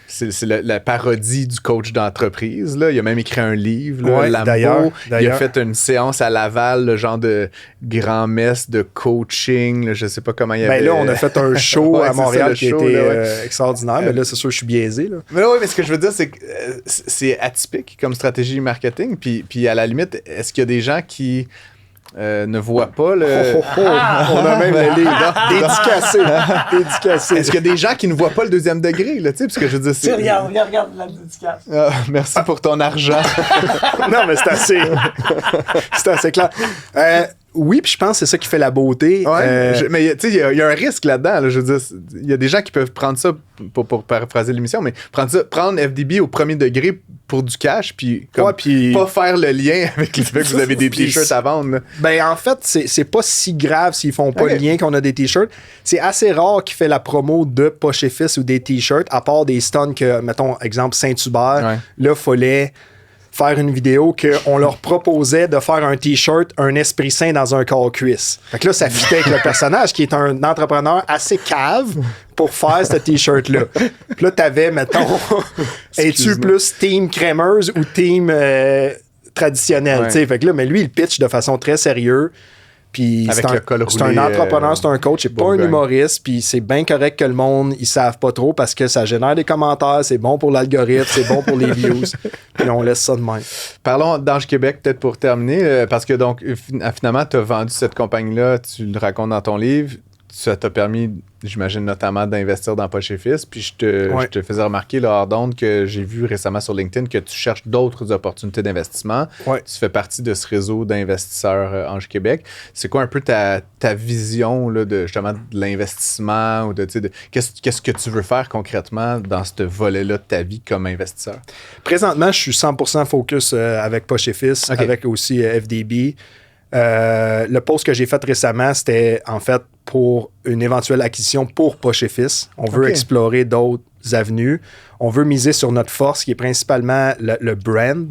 S2: sais, c'est la parodie du coach d'entreprise, là. Il a même écrit un livre, là, Lambeau. D'ailleurs. Il a fait une séance à Laval, le genre de grand-messe de coaching, là, je sais pas comment il y avait...
S5: Là, on a fait un show à Montréal qui était extraordinaire, mais là, c'est sûr, je suis biaisé, là.
S2: Mais oui, mais ce que je veux dire, c'est que c'est atypique comme stratégie marketing, puis à la limite, est-ce qu'il y a des gens qui... ne voit pas le...
S5: On a même le livre. Dédicacé.
S2: Est-ce qu'il y a des gens qui ne voient pas le deuxième degré, là, tu sais, parce que je veux dire...
S3: Regarde la dédicace.
S2: Merci pour ton argent.
S5: Non, mais c'est assez clair. Oui, puis je pense que c'est ça qui fait la beauté.
S2: Ouais, mais tu sais, il y a un risque là-dedans. Là, je veux dire, il y a des gens qui peuvent prendre ça, pour paraphraser l'émission, mais prendre FDB au premier degré pour du cash, puis pas faire le lien avec le fait que vous avez des t-shirts à vendre. Là.
S5: Ben, en fait, c'est pas si grave s'ils font pas le lien qu'on a des t-shirts. C'est assez rare qu'ils fait la promo de Poche et Fils ou des t-shirts, à part des stuns que, mettons, exemple, Saint-Hubert, là, fallait faire une vidéo qu'on leur proposait de faire un t-shirt, un esprit sain dans un corps cuisse. Fait que là, ça fitait avec le personnage qui est un entrepreneur assez cave pour faire ce t-shirt-là. Puis là, t'avais, mettons, es-tu plus team crémeuse ou team traditionnel? Fait que là, mais lui, il pitch de façon très sérieuse. Puis c'est un entrepreneur, c'est un coach, c'est pas un humoriste, puis c'est bien correct que le monde, ils savent pas trop parce que ça génère des commentaires, c'est bon pour l'algorithme, c'est bon pour les views, puis on laisse ça de même.
S2: Parlons d'Ange Québec peut-être pour terminer, parce que donc finalement, tu as vendu cette compagnie-là, tu le racontes dans ton livre, ça t'a permis, j'imagine notamment d'investir dans Poche et Fils, puis je te faisais remarquer là, hors d'onde que j'ai vu récemment sur LinkedIn que tu cherches d'autres opportunités d'investissement. Tu fais partie de ce réseau d'investisseurs Ange Québec. C'est quoi un peu ta vision là, justement de l'investissement ou qu'est-ce que tu veux faire concrètement dans ce volet-là de ta vie comme investisseur?
S5: Présentement, je suis 100% focus avec Poche et Fils, avec aussi FDB. Le post que j'ai fait récemment, c'était en fait pour une éventuelle acquisition pour Poche et Fils. On veut explorer d'autres avenues. On veut miser sur notre force, qui est principalement le brand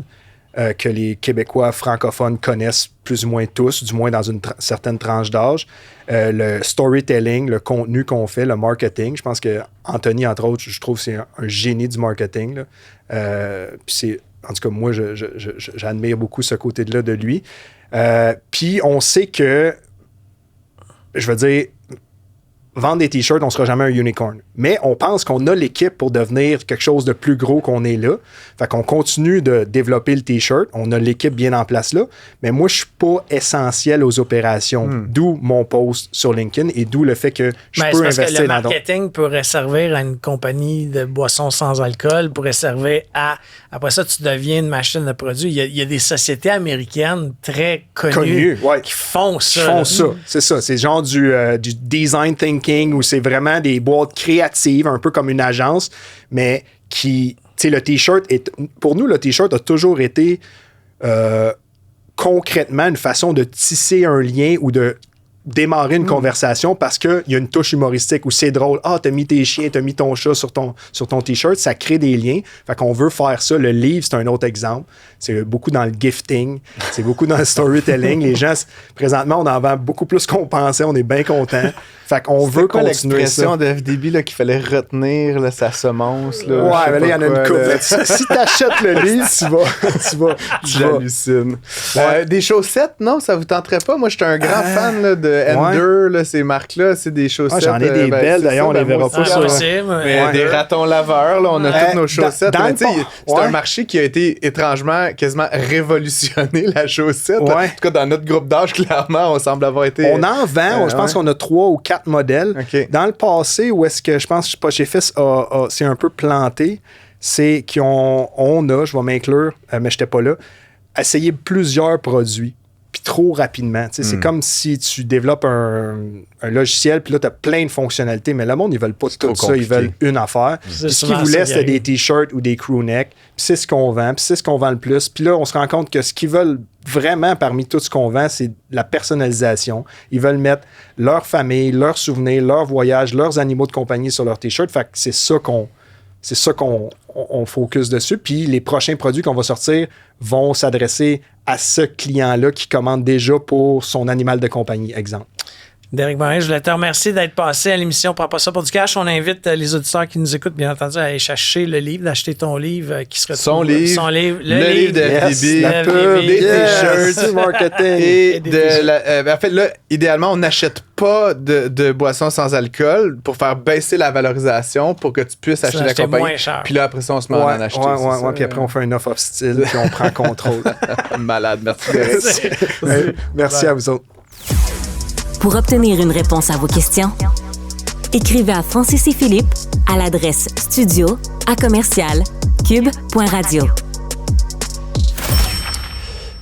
S5: que les Québécois francophones connaissent plus ou moins tous, du moins dans une certaine tranche d'âge. Le storytelling, le contenu qu'on fait, le marketing. Je pense que Anthony, entre autres, je trouve que c'est un génie du marketing. Puis c'est, en tout cas, moi, j'admire beaucoup ce côté-là de lui. Puis on sait que, je veux dire, vendre des t-shirts, on ne sera jamais un unicorn. Mais on pense qu'on a l'équipe pour devenir quelque chose de plus gros qu'on est là. Fait qu'on continue de développer le t-shirt. On a l'équipe bien en place là. Mais moi, je ne suis pas essentiel aux opérations. D'où mon post sur LinkedIn et d'où le fait que je peux investir dans d'autres.
S3: Le marketing pourrait servir à une compagnie de boissons sans alcool, pourrait servir à... Après ça, tu deviens une machine de produits. Il y a des sociétés américaines très connues qui font ça.
S5: C'est ça. C'est genre du design thinking où c'est vraiment des boîtes créatives, un peu comme une agence, mais qui... Tu sais, le T-shirt, pour nous, le T-shirt a toujours été concrètement une façon de tisser un lien ou de démarrer une conversation parce qu'il y a une touche humoristique où c'est drôle. Ah, t'as mis tes chiens, t'as mis ton chat sur ton T-shirt, ça crée des liens. Fait qu'on veut faire ça. Le livre, c'est un autre exemple. C'est beaucoup dans le gifting, c'est beaucoup dans le storytelling. Les gens, présentement, on en vend beaucoup plus qu'on pensait. On est bien contents. Fait qu'on veut continuer ça.
S2: L'expression de FDB là, qu'il fallait retenir là, sa semence. Là,
S5: ouais, mais là, il y en a une couple. Si t'achètes le livre, tu vas.
S2: J'hallucine. Des chaussettes, non? Ça vous tenterait pas? Moi, je suis un grand fan là, de Ender, là, ces marques-là. C'est des chaussettes.
S5: J'en ai des belles, d'ailleurs, on les verra pas sur...
S2: Des ratons laveurs, là, on a toutes nos chaussettes. C'est un marché qui a été étrangement, quasiment révolutionné, la chaussette. En tout cas, dans notre groupe d'âge, clairement, on semble avoir été...
S5: On en vend. Je pense qu'on a 3 ou 4 modèles. Dans le passé, où est-ce que je pense que Poche et Fils c'est un peu planté, c'est qu'on a, je vais m'inclure, mais je n'étais pas là, essayé plusieurs produits. Puis trop rapidement. C'est comme si tu développes un logiciel, puis là, tu as plein de fonctionnalités, mais le monde, ils veulent pas tout ça, ils veulent une affaire. Ce qu'ils voulaient, c'était des t-shirts ou des crew-necks, puis c'est ce qu'on vend, puis c'est ce qu'on vend le plus. Puis là, on se rend compte que ce qu'ils veulent vraiment parmi tout ce qu'on vend, c'est la personnalisation. Ils veulent mettre leur famille, leurs souvenirs, leurs voyages, leurs animaux de compagnie sur leur t-shirt. Fait que c'est ça qu'on focus dessus. Puis les prochains produits qu'on va sortir vont s'adresser à ce client-là qui commande déjà pour son animal de compagnie, exemple.
S3: Derek Morin, je voulais te remercier d'être passé à l'émission Prends pas ça pour du cash. On invite les auditeurs qui nous écoutent, bien entendu, à aller chercher le livre, d'acheter ton livre qui se retrouve.
S2: Son livre, le livre de FDB,
S5: la pub, des t-shirts, du marketing.
S2: Et en fait, là, idéalement, on n'achète pas de boissons sans alcool pour faire baisser la valorisation pour que tu puisses acheter la compagnie. Puis là, après ça, on se met à en acheter.
S5: Puis après, on fait un off style puis on prend contrôle.
S2: Malade, merci Derek.
S5: Merci à vous autres.
S1: Pour obtenir une réponse à vos questions, écrivez à Francis et Philippe à l'adresse studio@cube.radio.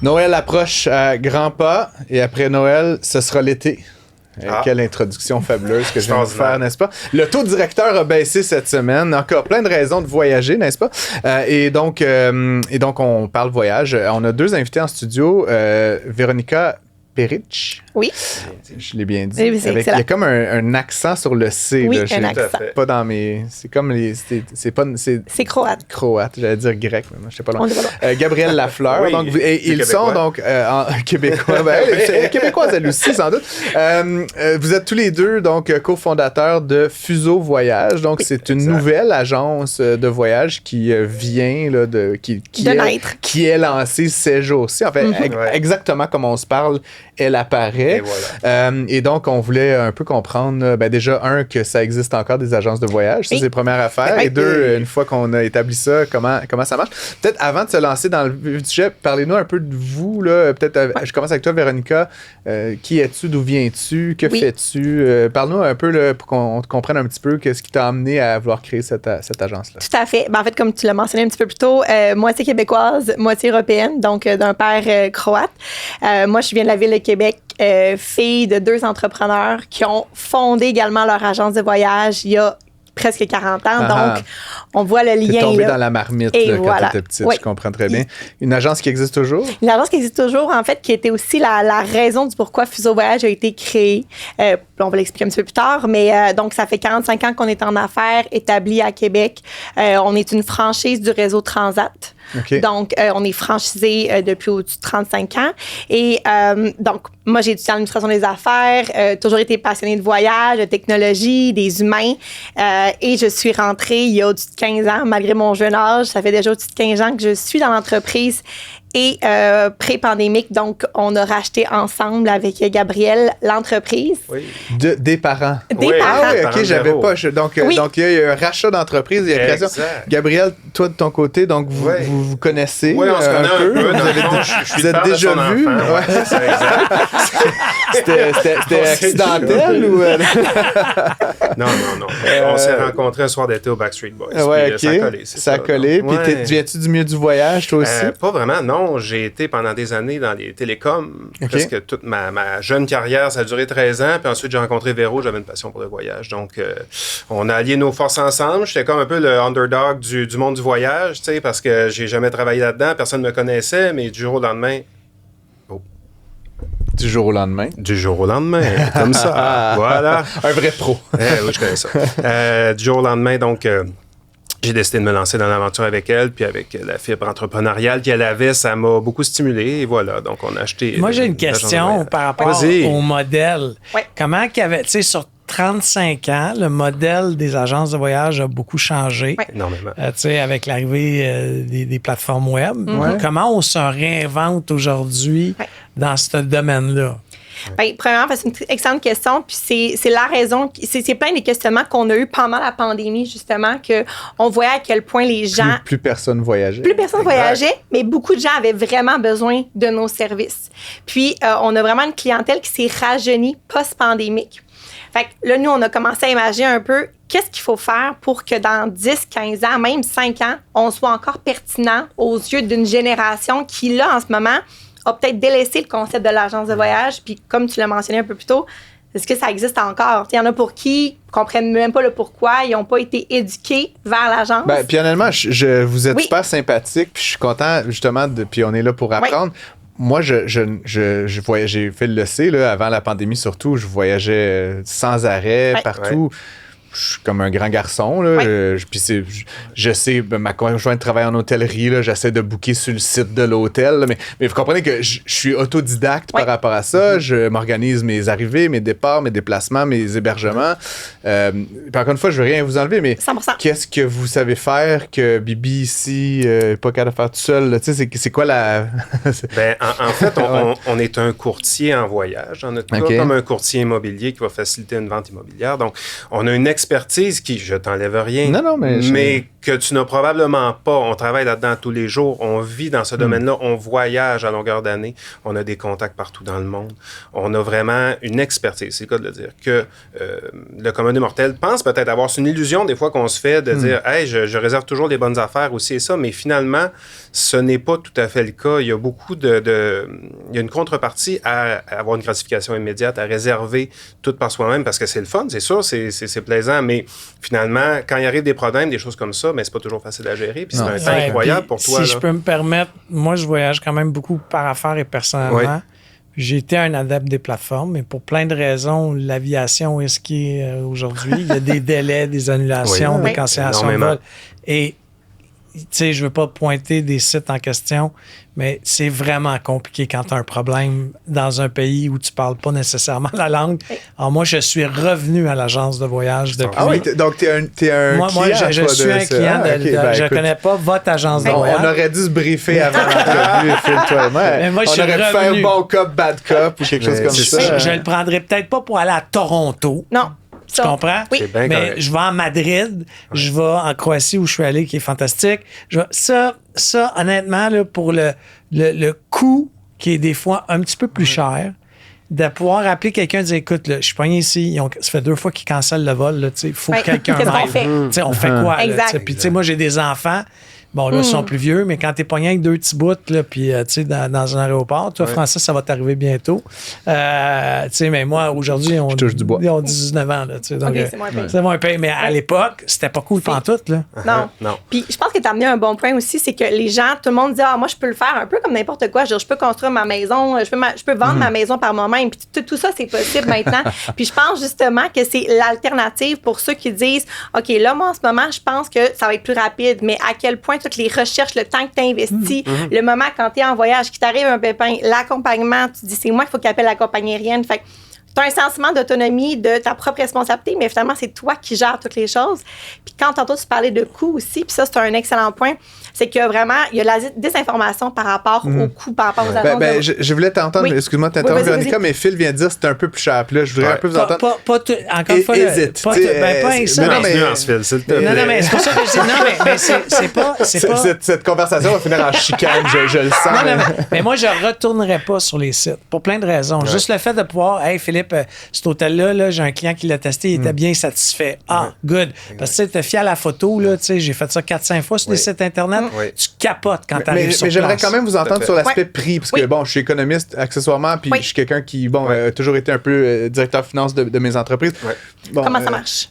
S2: Noël approche à grands pas et après Noël, ce sera l'été. Quelle introduction fabuleuse que je viens de faire, n'est-ce pas? Le taux directeur a baissé cette semaine. Encore plein de raisons de voyager, n'est-ce pas? Et donc, on parle voyage. On a 2 invités en studio. Véronica Peric.
S6: Oui.
S2: Je l'ai bien dit.
S6: Oui, il y
S2: a comme un accent sur le C.
S6: Oui,
S2: là.
S6: un accent.
S2: Pas dans mes... C'est comme les...
S6: C'est croate.
S2: Croate. J'allais dire grec, mais moi, je sais pas loin.
S6: On est pas loin.
S2: Gabrielle Lafleur.
S5: Oui,
S2: donc, ils sont donc en québécois. C'est québécoise, elle aussi, sans doute. Vous êtes tous les deux donc cofondateurs de Fuseau Voyage. Donc, c'est une nouvelle agence de voyage qui vient là, qui est lancée ces jours-ci. En fait, exactement comme on se parle, elle apparaît.
S5: Et voilà.
S2: Et donc, on voulait un peu comprendre, déjà, que ça existe encore des agences de voyage. Ça, c'est la première affaire. Et 2, une fois qu'on a établi ça, comment ça marche. Peut-être avant de se lancer dans le vif du sujet, parlez-nous un peu de vous. Là. Peut-être, je commence avec toi, Véronica. Qui es-tu? D'où viens-tu? Que fais-tu? Parle-nous un peu là, pour qu'on comprenne un petit peu ce qui t'a amené à vouloir créer cette agence-là.
S6: Tout à fait. En fait, comme tu l'as mentionné un petit peu plus tôt, moitié québécoise, moitié européenne, donc d'un père croate. Moi, je viens de la ville de Québec, fille de 2 entrepreneurs qui ont fondé également leur agence de voyage il y a presque 40 ans. Donc, on voit le lien.
S2: T'es tombé dans la marmite là,
S6: voilà.
S2: quand t'étais petite, je comprends très bien. Une agence qui existe toujours?
S6: Une agence qui existe toujours, en fait, qui était aussi la raison du pourquoi Fuseau Voyage a été créé. On va l'expliquer un petit peu plus tard, mais donc, ça fait 45 ans qu'on est en affaires, établi à Québec. On est une franchise du réseau Transat.
S2: Okay.
S6: Donc, on est franchisé depuis au-dessus de 35 ans. Et donc, moi, j'ai étudié en administration des affaires, toujours été passionnée de voyage, de technologie, des humains. Et je suis rentrée il y a au-dessus de 15 ans, malgré mon jeune âge. Ça fait déjà au-dessus de 15 ans que je suis dans l'entreprise. Et pré-pandémique, donc, on a racheté ensemble avec Gabrielle l'entreprise.
S5: Oui.
S2: Des parents.
S6: Des parents.
S2: Ah oui, OK, j'avais pas. Donc, il y a eu un rachat d'entreprise, il y a une création. Gabrielle, toi, de ton côté, donc, vous connaissez
S5: on se connaît un peu.
S2: Vous êtes déjà vus?
S5: C'est exact.
S2: C'était accidentel ou...
S5: Non. On s'est rencontrés un soir d'été au Backstreet Boys.
S2: Ouais, OK.
S5: Ça a collé.
S2: Ça a collé. Puis, viens-tu du milieu du voyage, toi aussi?
S5: Pas vraiment, non. J'ai été pendant des années dans les télécoms. Presque toute ma jeune carrière, ça a duré 13 ans. Puis ensuite, j'ai rencontré Véro. J'avais une passion pour le voyage. Donc, on a allié nos forces ensemble. J'étais comme un peu le underdog du monde du voyage, tu sais, parce que j'ai jamais travaillé là-dedans. Personne ne me connaissait, mais du jour au lendemain...
S2: Du jour au lendemain.
S5: Du jour au lendemain, comme ça. Voilà.
S2: Un vrai pro.
S5: Oui, je connais ça. Du jour au lendemain, donc... j'ai décidé de me lancer dans l'aventure avec elle, puis avec la fibre entrepreneuriale qu'elle avait, ça m'a beaucoup stimulé, et voilà, donc on a acheté...
S3: Moi, j'ai une question par rapport au modèle. Ouais. Comment qu'il y avait, tu sais, sur 35 ans, le modèle des agences de voyage a beaucoup changé.
S6: Ouais.
S5: Énormément.
S3: Tu sais, avec l'arrivée des plateformes web. Mm-hmm. Comment on se réinvente aujourd'hui dans ce domaine-là?
S6: Bien, premièrement, c'est une excellente question. Puis c'est la raison, c'est plein des questionnements qu'on a eu pendant la pandémie, justement, qu'on voyait à quel point les gens...
S2: Plus personne voyageait.
S6: Plus personne voyageait, mais beaucoup de gens avaient vraiment besoin de nos services. Puis, on a vraiment une clientèle qui s'est rajeunie post-pandémique. Fait que là, nous, on a commencé à imaginer un peu qu'est-ce qu'il faut faire pour que dans 10, 15 ans, même 5 ans, on soit encore pertinent aux yeux d'une génération qui, là, en ce moment... a peut-être délaissé le concept de l'agence de voyage. Puis comme tu l'as mentionné un peu plus tôt, est-ce que ça existe encore? Il y en a pour qui ne comprennent même pas le pourquoi. Ils n'ont pas été éduqués vers l'agence.
S2: Ben, puis honnêtement, vous êtes super sympathique. Puis je suis content, justement, puis on est là pour apprendre. Oui. Moi, je voyageais, j'ai fait le C, là, avant la pandémie surtout. Je voyageais sans arrêt, partout. Ouais. Je suis comme un grand garçon, là. Puis je sais, ma conjointe travaille en hôtellerie, là. J'essaie de booker sur le site de l'hôtel. Mais vous comprenez que je suis autodidacte par rapport à ça. Je m'organise mes arrivées, mes départs, mes déplacements, mes hébergements. Puis encore une fois, je veux rien vous enlever, mais
S6: 100%.
S2: Qu'est-ce que vous savez faire que Bibi ici n'est pas capable de faire tout seul? Tu sais, c'est quoi la...
S5: Ben, en fait, on est un courtier en voyage, dans notre cas, comme un courtier immobilier qui va faciliter une vente immobilière. Donc, on a une expertise qui, je t'enlève rien, mais
S7: que tu n'as probablement pas. On travaille là-dedans tous les jours. On vit dans ce domaine-là. On voyage à longueur d'année. On a des contacts partout dans le monde. On a vraiment une expertise, c'est le cas de le dire, que le commun des mortels pense peut-être avoir. C'est une illusion des fois qu'on se fait de dire « Hey, je réserve toujours les bonnes affaires aussi et ça », mais finalement, ce n'est pas tout à fait le cas. Il y a beaucoup il y a une contrepartie à avoir une gratification immédiate, à réserver tout par soi-même, parce que c'est le fun, c'est sûr, c'est plaisant, mais finalement, quand il arrive des problèmes, des choses comme ça, mais c'est pas toujours facile à gérer. Puis c'est un temps incroyable pour toi.
S3: Si je peux me permettre, moi, je voyage quand même beaucoup par affaires et personnellement. Oui. J'ai été un adepte des plateformes, mais pour plein de raisons, l'aviation est ce qui est aujourd'hui. Il y a des délais, des annulations, des cancellations de vol. Et tu sais, je veux pas pointer des sites en question, mais c'est vraiment compliqué quand tu as un problème dans un pays où tu parles pas nécessairement la langue. Alors moi, je suis revenu à l'agence de voyage depuis.
S2: Ah oui, donc t'es un client.
S3: Moi, je suis un client je connais pas votre agence de voyage.
S2: On aurait dû se briefer avant l'entrevue, Phil, toi et moi.
S3: Mais moi,
S2: on aurait pu faire bon cop, bad cop ou quelque chose comme ça.
S3: Je le prendrais peut-être pas pour aller à Toronto.
S6: Non.
S3: Tu comprends?
S6: Oui.
S3: Mais je vais en Madrid, je vais en Croatie où je suis allé, qui est fantastique. Ça honnêtement, là, pour le coût qui est des fois un petit peu plus cher, de pouvoir appeler quelqu'un et dire écoute, là, je suis pogné ici, ça fait 2 fois qu'ils cancellent le vol, il faut que quelqu'un m'aide. On fait quoi? Puis moi, j'ai des enfants. Bon, là, ils sont plus vieux, mais quand t'es pogné avec 2 petits bouts, là, puis, tu sais, dans un aéroport, toi, Francis, ça va t'arriver bientôt. Tu sais, mais moi, aujourd'hui, on a 19 ans, là, tu sais. Donc, c'est moins payé. Mais à l'époque, c'était pas cool pantoute, là.
S6: Non. Puis, je pense que t'as amené un bon point aussi, c'est que les gens, tout le monde dit, moi, je peux le faire un peu comme n'importe quoi. Je peux construire ma maison, je peux vendre ma maison par moi-même. Puis, tout ça, c'est possible maintenant. Puis, je pense justement que c'est l'alternative pour ceux qui disent, OK, là, moi, en ce moment, je pense que ça va être plus rapide, mais à quel point toutes les recherches, le temps que tu as investi, le moment quand tu es en voyage, qu'il t'arrive un pépin, l'accompagnement, tu dis c'est moi qu'il faut qu'il appelle la compagnie aérienne. Fait que tu as un sentiment d'autonomie, de ta propre responsabilité, mais finalement, c'est toi qui gères toutes les choses. Puis quand tantôt tu parlais de coûts aussi, puis ça, c'est un excellent point, c'est que vraiment, il y a la désinformation par rapport aux coûts, par rapport aux agences.
S2: Je voulais t'entendre, excuse-moi de t'interrompre, Véronica, mais Phil vient de dire que c'était un peu plus cher. Puis là, je voudrais un peu vous entendre.
S3: Encore une fois,
S2: hésite.
S3: Pas ça.
S7: Non, Phil, s'il te plaît.
S3: Non, mais c'est pour ça que je dis, non, mais c'est pas...
S2: Cette conversation va finir en chicane, je le sens.
S3: Non, mais moi, je ne retournerais pas sur les sites, pour plein de raisons. Ouais. Juste le fait de pouvoir, hey, Philippe, cet hôtel-là, j'ai un client qui l'a testé, il était bien satisfait. Good. Parce que tu es fier à la photo, là, j'ai fait ça 4-5 fois sur des sites Internet. Tu capotes quand tu arrives sur place.
S2: Mais j'aimerais quand même vous entendre sur l'aspect prix, parce que, bon, je suis économiste accessoirement, puis je suis quelqu'un qui, bon, a toujours été un peu directeur finance de mes entreprises. Bon,
S6: comment ça marche?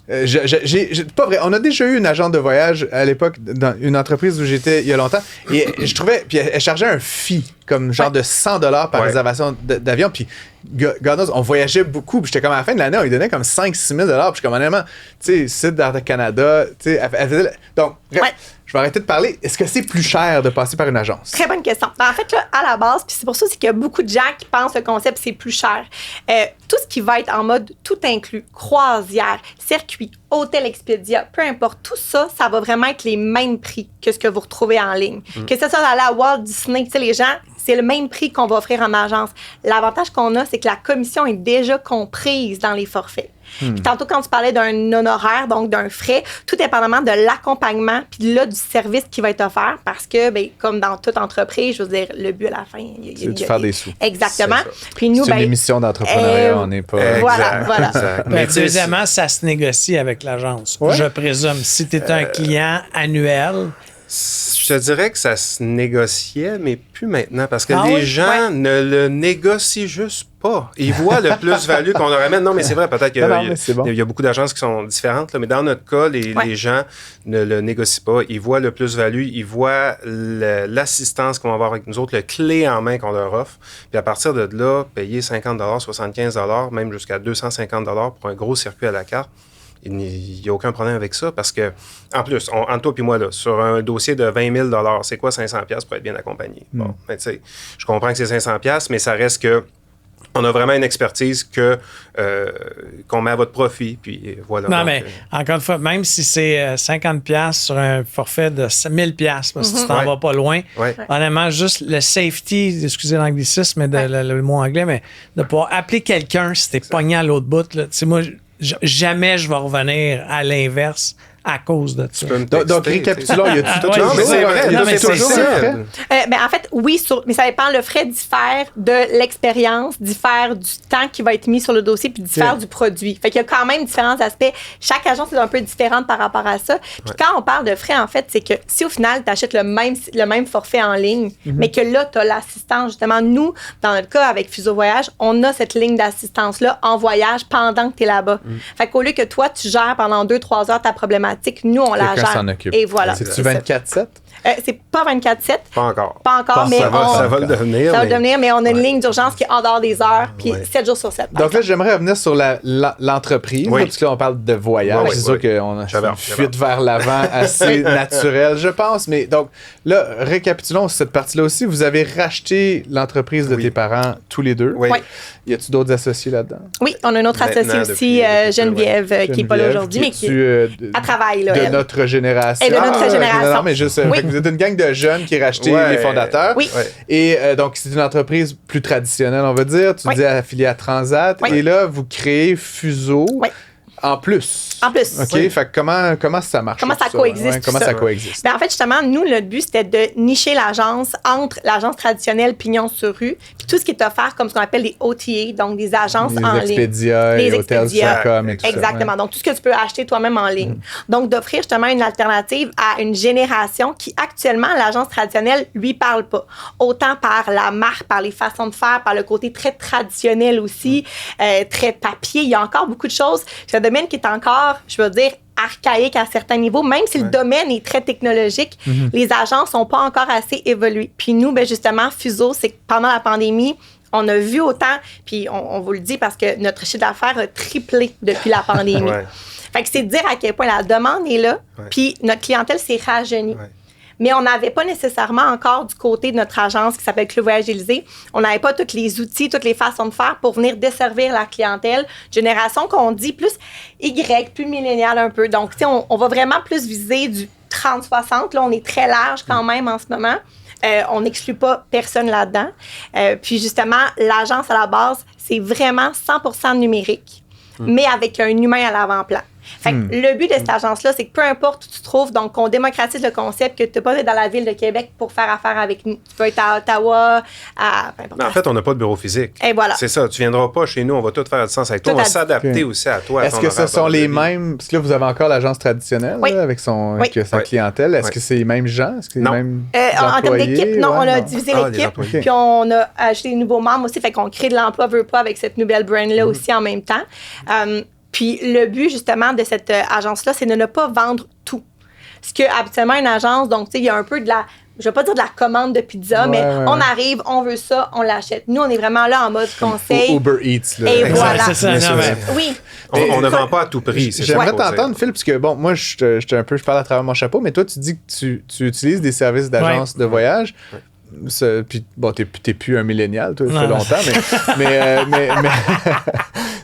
S2: Pas vrai. On a déjà eu une agente de voyage à l'époque dans une entreprise où j'étais il y a longtemps, et je trouvais, puis elle chargeait un fee, comme genre de 100$ par réservation d'avion, puis God knows, on voyageait beaucoup, puis j'étais comme à la fin de l'année, on lui donnait comme 5-6 000$, puis je suis comme honnêtement, tu sais, site d'Air Canada, tu sais, elle faisait... Donc, bref, je vais arrêter de parler. Est-ce que c'est plus cher de passer par une agence?
S6: Très bonne question. En fait, là, à la base, puis c'est pour ça c'est qu'il y a beaucoup de gens qui pensent que le concept, c'est plus cher. Tout ce qui va être en mode tout inclus, croisière, circuit, hôtel Expedia, peu importe, tout ça, ça va vraiment être les mêmes prix que ce que vous retrouvez en ligne. Que ce soit aller à Walt Disney, tu sais, les gens, c'est le même prix qu'on va offrir en agence. L'avantage qu'on a, c'est que la commission est déjà comprise dans les forfaits. Puis tantôt, quand tu parlais d'un honoraire, donc d'un frais, tout dépendamment de l'accompagnement puis là, du service qui va être offert, parce que, ben, comme dans toute entreprise, je veux dire, le but à la fin,
S2: c'est de faire des sous.
S6: Exactement. Puis nous,
S2: c'est une émission d'entrepreneuriat, on n'est pas...
S6: Voilà.
S3: Mais deuxièmement, ça se négocie avec l'agence. Je présume, si tu es un client annuel...
S7: Je te dirais que ça se négociait, mais plus maintenant, parce que les gens ne le négocient juste pas. Ils voient le plus-value qu'on leur amène. Non, mais c'est vrai, peut-être qu'il y a beaucoup d'agences qui sont différentes, là, mais dans notre cas, les gens ne le négocient pas. Ils voient le plus-value, ils voient l'assistance qu'on va avoir avec nous autres, le clé en main qu'on leur offre. Puis à partir de là, payer 50$, 75$, même jusqu'à 250$ pour un gros circuit à la carte, il n'y a aucun problème avec ça parce que, en plus, entre toi et moi, là, sur un dossier de 20 000 $, c'est quoi 500$ pour être bien accompagné? Bon, ben, tu sais, je comprends que c'est 500$, mais ça reste que on a vraiment une expertise qu'on met à votre profit, puis voilà.
S3: Non, mais encore une fois, même si c'est 50$ sur un forfait de 1000$, parce que tu t'en vas pas loin, honnêtement, juste le safety, excusez l'anglicisme, mais le mot anglais, mais de pouvoir appeler quelqu'un si t'es pogné à l'autre bout, tu sais, moi, jamais je vais revenir à l'inverse à cause de ça.
S2: Donc, récapitulons, il y a tout
S7: Non, mais c'est vrai.
S3: Non, mais c'est ça.
S6: En fait, oui, mais ça dépend. Le frais diffère de l'expérience, diffère du temps qui va être mis sur le dossier, puis diffère du produit. Fait qu'il y a quand même différents aspects. Chaque agence est un peu différente par rapport à ça. Puis quand on parle de frais, en fait, c'est que si au final, tu achètes le même forfait en ligne, mais que là, tu as l'assistance, justement, nous, dans le cas avec Fuseau Voyage, on a cette ligne d'assistance-là en voyage pendant que tu es là-bas. Fait qu'au lieu que toi, tu gères pendant 2-3 heures ta problématique, nous, on la gère.
S2: S'en occupe.
S6: Et voilà.
S2: C'est-tu 24/7?
S6: C'est pas 24/7.
S7: Pas encore.
S6: Pas encore, mais
S7: ça va le devenir.
S6: Ça va le devenir, mais on a une ligne d'urgence qui est en dehors des heures, puis 7 jours sur 7.
S2: Donc là, j'aimerais revenir sur l'entreprise, parce que là, on parle de voyage. C'est sûr qu'on a une fuite vers l'avant assez naturelle, je pense. Mais donc, là, récapitulons cette partie-là aussi. Vous avez racheté l'entreprise de tes parents tous les deux.
S7: Oui.
S2: Y a-tu d'autres associés là-dedans?
S6: Oui, on a un autre associé aussi, Geneviève, qui n'est pas là aujourd'hui, mais qui elle travaille. Là,
S2: de notre génération.
S6: Et de notre génération.
S2: Non, mais juste, vous êtes une gang de jeunes qui racheté les fondateurs.
S6: Oui.
S2: Et donc, c'est une entreprise plus traditionnelle, on va dire. Tu dis affiliée à Transat. Et là, vous créez Fuseau. Oui. En plus. OK. Fait que comment ça marche?
S6: Comment ça coexiste?
S2: Comment ça coexiste?
S6: En fait, justement, nous, notre but, c'était de nicher l'agence entre l'agence traditionnelle pignon sur rue puis tout ce qui est offert comme ce qu'on appelle des OTA, donc des agences en ligne.
S2: Les hotels.com et tout ça.
S6: Exactement. Donc, tout ce que tu peux acheter toi-même en ligne. Donc, d'offrir justement une alternative à une génération qui, actuellement, l'agence traditionnelle, lui parle pas. Autant par la marque, par les façons de faire, par le côté très traditionnel aussi, très papier. Il y a encore beaucoup de choses. C'est un domaine qui est encore, je veux dire, archaïque à certains niveaux, même si le domaine est très technologique, les agences sont pas encore assez évoluées. Puis nous, justement, Fuseau, c'est que pendant la pandémie, on a vu autant, puis on vous le dit parce que notre chiffre d'affaires a triplé depuis la pandémie. Fait que c'est de dire à quel point la demande est là, puis notre clientèle s'est rajeunie. Mais on n'avait pas nécessairement encore du côté de notre agence qui s'appelle Club Voyage Élysée, on n'avait pas tous les outils, toutes les façons de faire pour venir desservir la clientèle. Génération qu'on dit plus Y, plus milléniale un peu. Donc, tu sais, on va vraiment plus viser du 30-60. Là, on est très large quand même en ce moment. On n'exclut pas personne là-dedans. Puis justement, l'agence à la base, c'est vraiment 100% numérique, mais avec un humain à l'avant-plan. Fait que le but de cette agence-là, c'est que peu importe où tu te trouves, donc on démocratise le concept que tu n'es pas dans la ville de Québec pour faire affaire avec nous. Tu peux être à Ottawa,
S7: Mais en fait, on n'a pas de bureau physique.
S6: Et voilà.
S7: C'est ça. Tu ne viendras pas chez nous, on va tout faire à distance avec toi. On va s'adapter aussi à toi.
S2: Est-ce que ce sont les mêmes... Parce que là, vous avez encore l'agence traditionnelle là, avec sa clientèle. Est-ce que c'est les mêmes gens? Est-ce que c'est les mêmes
S6: en termes d'équipe, non. On a divisé l'équipe. Puis on a ajouté des nouveaux membres aussi. Fait qu'on crée de l'emploi, veut pas, avec cette nouvelle brand-là aussi en même temps. Puis le but, justement, de cette agence-là, c'est de ne pas vendre tout. Ce que, habituellement, une agence, donc, tu sais, il y a un peu de la... Je vais pas dire de la commande de pizza, mais on arrive, on veut ça, on l'achète. Nous, on est vraiment là en mode conseil.
S2: Uber Eats, là.
S6: Et voilà.
S3: C'est ça,
S6: oui.
S7: On ne vend pas à tout prix.
S2: J'aimerais t'entendre, Phil, parce que, bon, moi, je parle à travers mon chapeau, mais toi, tu dis que tu utilises des services d'agence de voyage. Puis, bon, t'es plus un millénial, toi, ça fait longtemps,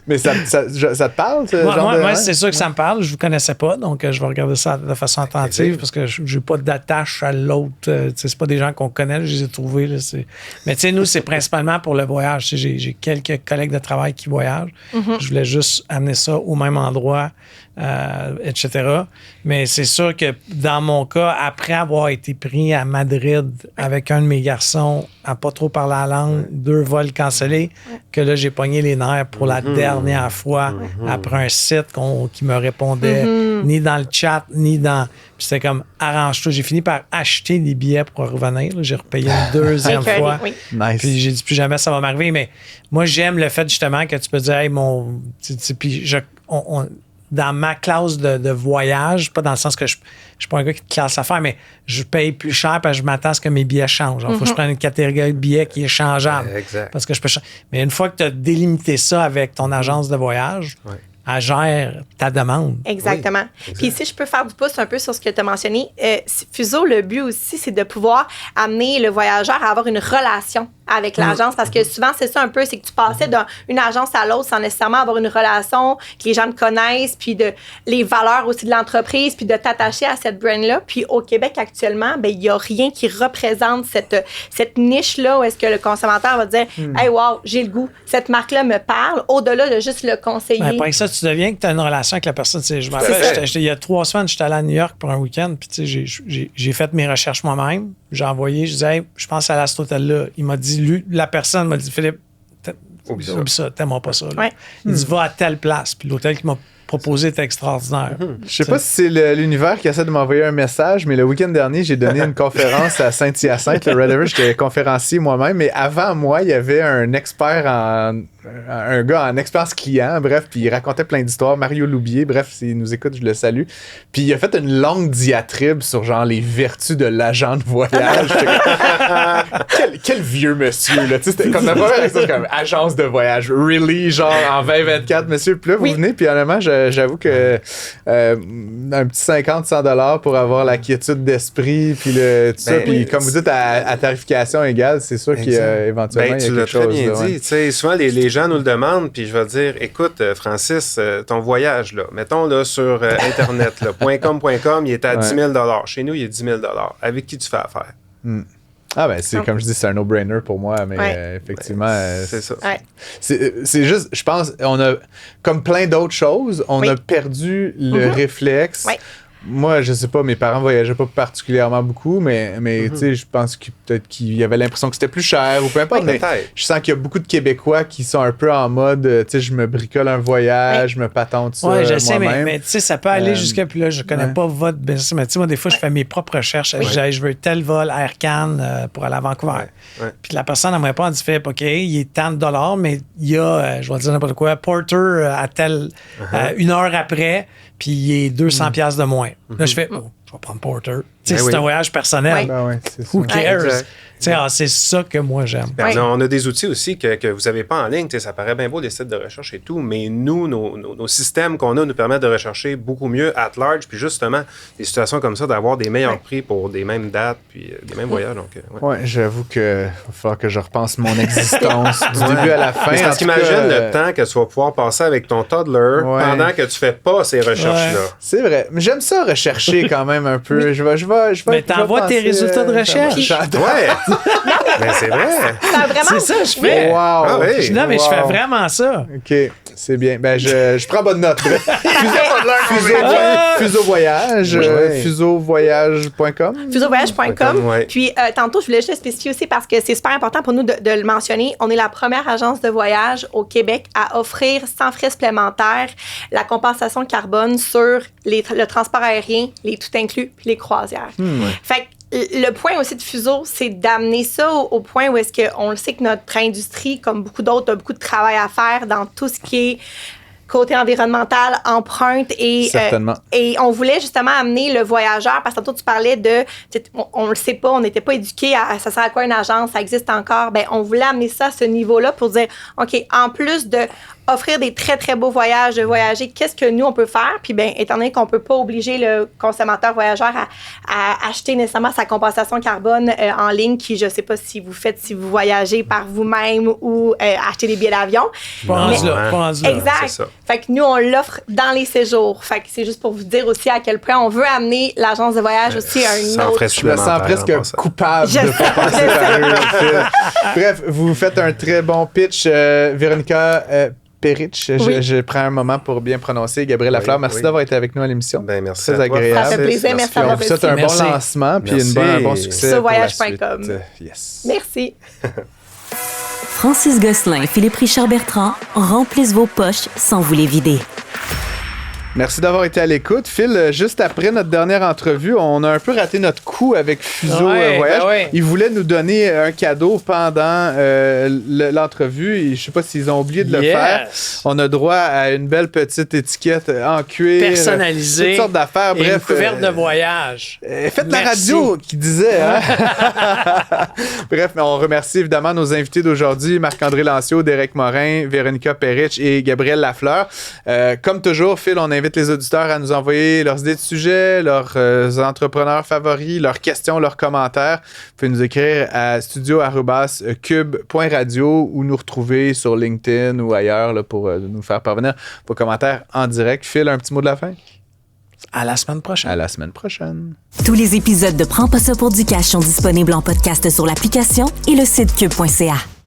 S2: mais ça te parle, ce genre de...
S3: Moi, c'est sûr que ça me parle. Je vous connaissais pas, donc je vais regarder ça de façon attentive parce que je n'ai pas d'attache à l'autre. C'est pas des gens qu'on connaît, je les ai trouvés. Là, mais tu sais, nous, c'est principalement pour le voyage. J'ai quelques collègues de travail qui voyagent. Je voulais juste amener ça au même endroit, etc. Mais c'est sûr que dans mon cas, après avoir été pris à Madrid avec un de mes garçons à pas trop parler la langue, 2 vols cancellés, que là, j'ai pogné les nerfs pour la dernière fois après un site qui me répondait ni dans le chat, ni dans... Puis c'était comme, arrange-toi. J'ai fini par acheter des billets pour revenir. J'ai repayé une 2e fois.
S2: Nice.
S3: Puis j'ai dit, plus jamais ça va m'arriver. Mais moi, j'aime le fait, justement, que tu peux dire, hey, puis dans ma classe de voyage, pas dans le sens que je suis pas un gars qui te classe à faire, mais je paye plus cher parce que je m'attends à ce que mes billets changent. Il faut que je prenne une catégorie de billets qui est changeable.
S7: Exact.
S3: Parce que je peux changer. Mais une fois que tu as délimité ça avec ton agence de voyage, elle gère ta demande.
S6: Exactement. Puis si je peux faire du pouce un peu sur ce que tu as mentionné, Fuseau, le but aussi, c'est de pouvoir amener le voyageur à avoir une relation avec l'agence, parce que souvent, c'est ça un peu, c'est que tu passais d'une agence à l'autre sans nécessairement avoir une relation, que les gens te connaissent, puis les valeurs aussi de l'entreprise, puis de t'attacher à cette brand-là. Puis au Québec, actuellement, il n'y a rien qui représente cette niche-là où est-ce que le consommateur va dire « Hey, wow, j'ai le goût, cette marque-là me parle », au-delà de juste le conseiller.
S3: Après ça, tu tu deviens que tu as une relation avec la personne. Je me rappelle, il y a 3 semaines, j'étais allé à New York pour un week-end, puis j'ai fait mes recherches moi-même. J'ai envoyé, je disais, hey, je pense aller à cet hôtel-là. Il m'a dit, la personne m'a dit, Philippe, oublie ça, t'aimeras pas ça. Ouais. Il dit, va à telle place. Puis l'hôtel qui m'a proposé était extraordinaire.
S2: Je sais pas si c'est l'univers qui essaie de m'envoyer un message, mais le week-end dernier, j'ai donné une conférence à Saint-Hyacinthe, le Red River. J'étais conférencier moi-même, mais avant moi, il y avait un expert un gars en expérience client, bref, puis il racontait plein d'histoires. Mario Loubier, bref, s'il nous écoute, je le salue. Puis il a fait une longue diatribe sur genre les vertus de l'agent de voyage. quel vieux monsieur, là. Tu sais, c'était comme la première chose comme agence de voyage. Really, genre en 2024, monsieur. Puis là, vous venez, puis honnêtement, j'avoue que un petit 50-100$ pour avoir la quiétude d'esprit, puis tout ça. Puis comme vous dites, à tarification égale, c'est sûr qu'éventuellement, il y a quelque chose.
S7: Tu l'as très bien dit. Tu sais, souvent, les gens nous le demandent, puis je vais dire, écoute, Francis, ton voyage, là, mettons là, sur Internet, là, .com, il est à 10 000 $. Chez nous, il est 10 000 $. Avec qui tu fais affaire?
S2: Ah ben c'est comme je dis, c'est un no-brainer pour moi, mais effectivement
S7: c'est ça.
S2: C'est juste, je pense, on a comme plein d'autres choses, on a perdu le réflexe. Moi, je sais pas, mes parents voyageaient pas particulièrement beaucoup, mais tu sais, je pense que peut-être qu'il y avait l'impression que c'était plus cher ou peu importe. Mais je sens qu'il y a beaucoup de Québécois qui sont un peu en mode, tu sais, je me bricole un voyage, je me patente ça.
S3: Oui, je sais, mais tu sais, ça peut aller jusqu'à, puis là, je connais pas votre business, mais tu sais, moi, des fois, je fais mes propres recherches. Je veux tel vol Air Cannes pour aller à Vancouver. Puis la personne, elle me répond, elle dit, Philippe, OK, il est tant de $, mais il y a, je vais dire n'importe quoi, Porter à tel, 1 heure après, puis il est 200$ de moins. Là, je fais, je vais prendre Porter. Tu sais, c'est un voyage personnel. Who cares? C'est ça que moi, j'aime.
S7: On a des outils aussi que vous n'avez pas en ligne. Ça paraît bien beau, des sites de recherche et tout, mais nous, nos systèmes qu'on a nous permettent de rechercher beaucoup mieux at large. Puis justement, des situations comme ça, d'avoir des meilleurs prix pour des mêmes dates puis des mêmes voyages. Donc,
S2: j'avoue qu'il va falloir que je repense mon existence du début à la fin.
S7: Parce qu'imagine le temps que tu vas pouvoir passer avec ton toddler pendant que tu fais pas ces recherches-là.
S2: C'est vrai. Mais j'aime ça rechercher quand même un peu.
S3: Mais t'envoies tes résultats de recherche.
S7: Mais c'est vrai.
S3: C'est ça, je fais.
S2: Wow.
S7: Ah, oui.
S3: Non, mais je fais vraiment ça.
S2: OK, c'est bien. Ben, je prends bonne note. Fuseau Voyage. Fuseauvoyage.com.
S6: Fuseauvoyage.com. Puis, tantôt, je voulais juste spécifier aussi parce que c'est super important pour nous de le mentionner. On est la première agence de voyage au Québec à offrir sans frais supplémentaires la compensation carbone sur le transport aérien, les tout inclus, puis les croisières. Fait que le point aussi de Fuseau, c'est d'amener ça au point où est-ce qu'on le sait que notre industrie, comme beaucoup d'autres, a beaucoup de travail à faire dans tout ce qui est côté environnemental, empreinte et on voulait justement amener le voyageur, parce que tantôt tu parlais de, on le sait pas, on n'était pas éduqués à ça sert à quoi une agence, ça existe encore, ben on voulait amener ça à ce niveau-là pour dire, OK, en plus de offrir des très, très beaux voyages, de voyager, qu'est-ce que nous, on peut faire? Puis, bien, étant donné qu'on ne peut pas obliger le consommateur voyageur à acheter nécessairement sa compensation carbone en ligne, qui, je ne sais pas si vous faites, si vous voyagez par vous-même ou acheter des billets d'avion. Exact. Ça. Fait que nous, on l'offre dans les séjours. Fait que c'est juste pour vous dire aussi à quel point on veut amener l'agence de voyage aussi à un autre...
S2: Je me sens presque coupable de ne pas passer par eux. Bref, vous faites un très bon pitch. Véronica... Perich, je prends un moment pour bien prononcer. Gabrielle Lafleur, merci d'avoir été avec nous à l'émission.
S7: Ben, merci.
S2: Très agréable.
S6: Ça fait plaisir, merci à vous.
S2: On vous souhaite un bon lancement puis un bon succès.
S6: Fuseauvoyage.com.
S2: Yes.
S6: Merci.
S1: Francis Gosselin et Philippe Richard Bertrand remplissent vos poches sans vous les vider.
S2: Merci d'avoir été à l'écoute. Phil, juste après notre dernière entrevue, on a un peu raté notre coup avec Fuseau Voyage. Ils voulaient nous donner un cadeau pendant l'entrevue. Et je ne sais pas s'ils ont oublié de le faire. On a droit à une belle petite étiquette en cuir.
S3: Personnalisée.
S2: Toutes sortes d'affaires.
S3: Et une couverte de voyage.
S2: Faites la radio qui disait. Hein? Bref, on remercie évidemment nos invités d'aujourd'hui, Marc-André Lancio, Derek Morin, Véronica Perich et Gabrielle Lafleur. Comme toujours, Phil, on invite les auditeurs à nous envoyer leurs idées de sujets, leurs entrepreneurs favoris, leurs questions, leurs commentaires. Vous pouvez nous écrire à studio@cube.radio ou nous retrouver sur LinkedIn ou ailleurs là, pour nous faire parvenir vos commentaires en direct. Phil, un petit mot de la fin?
S3: À la semaine prochaine.
S2: À la semaine prochaine.
S1: Tous les épisodes de Prends pas ça pour du cash sont disponibles en podcast sur l'application et le site cube.ca.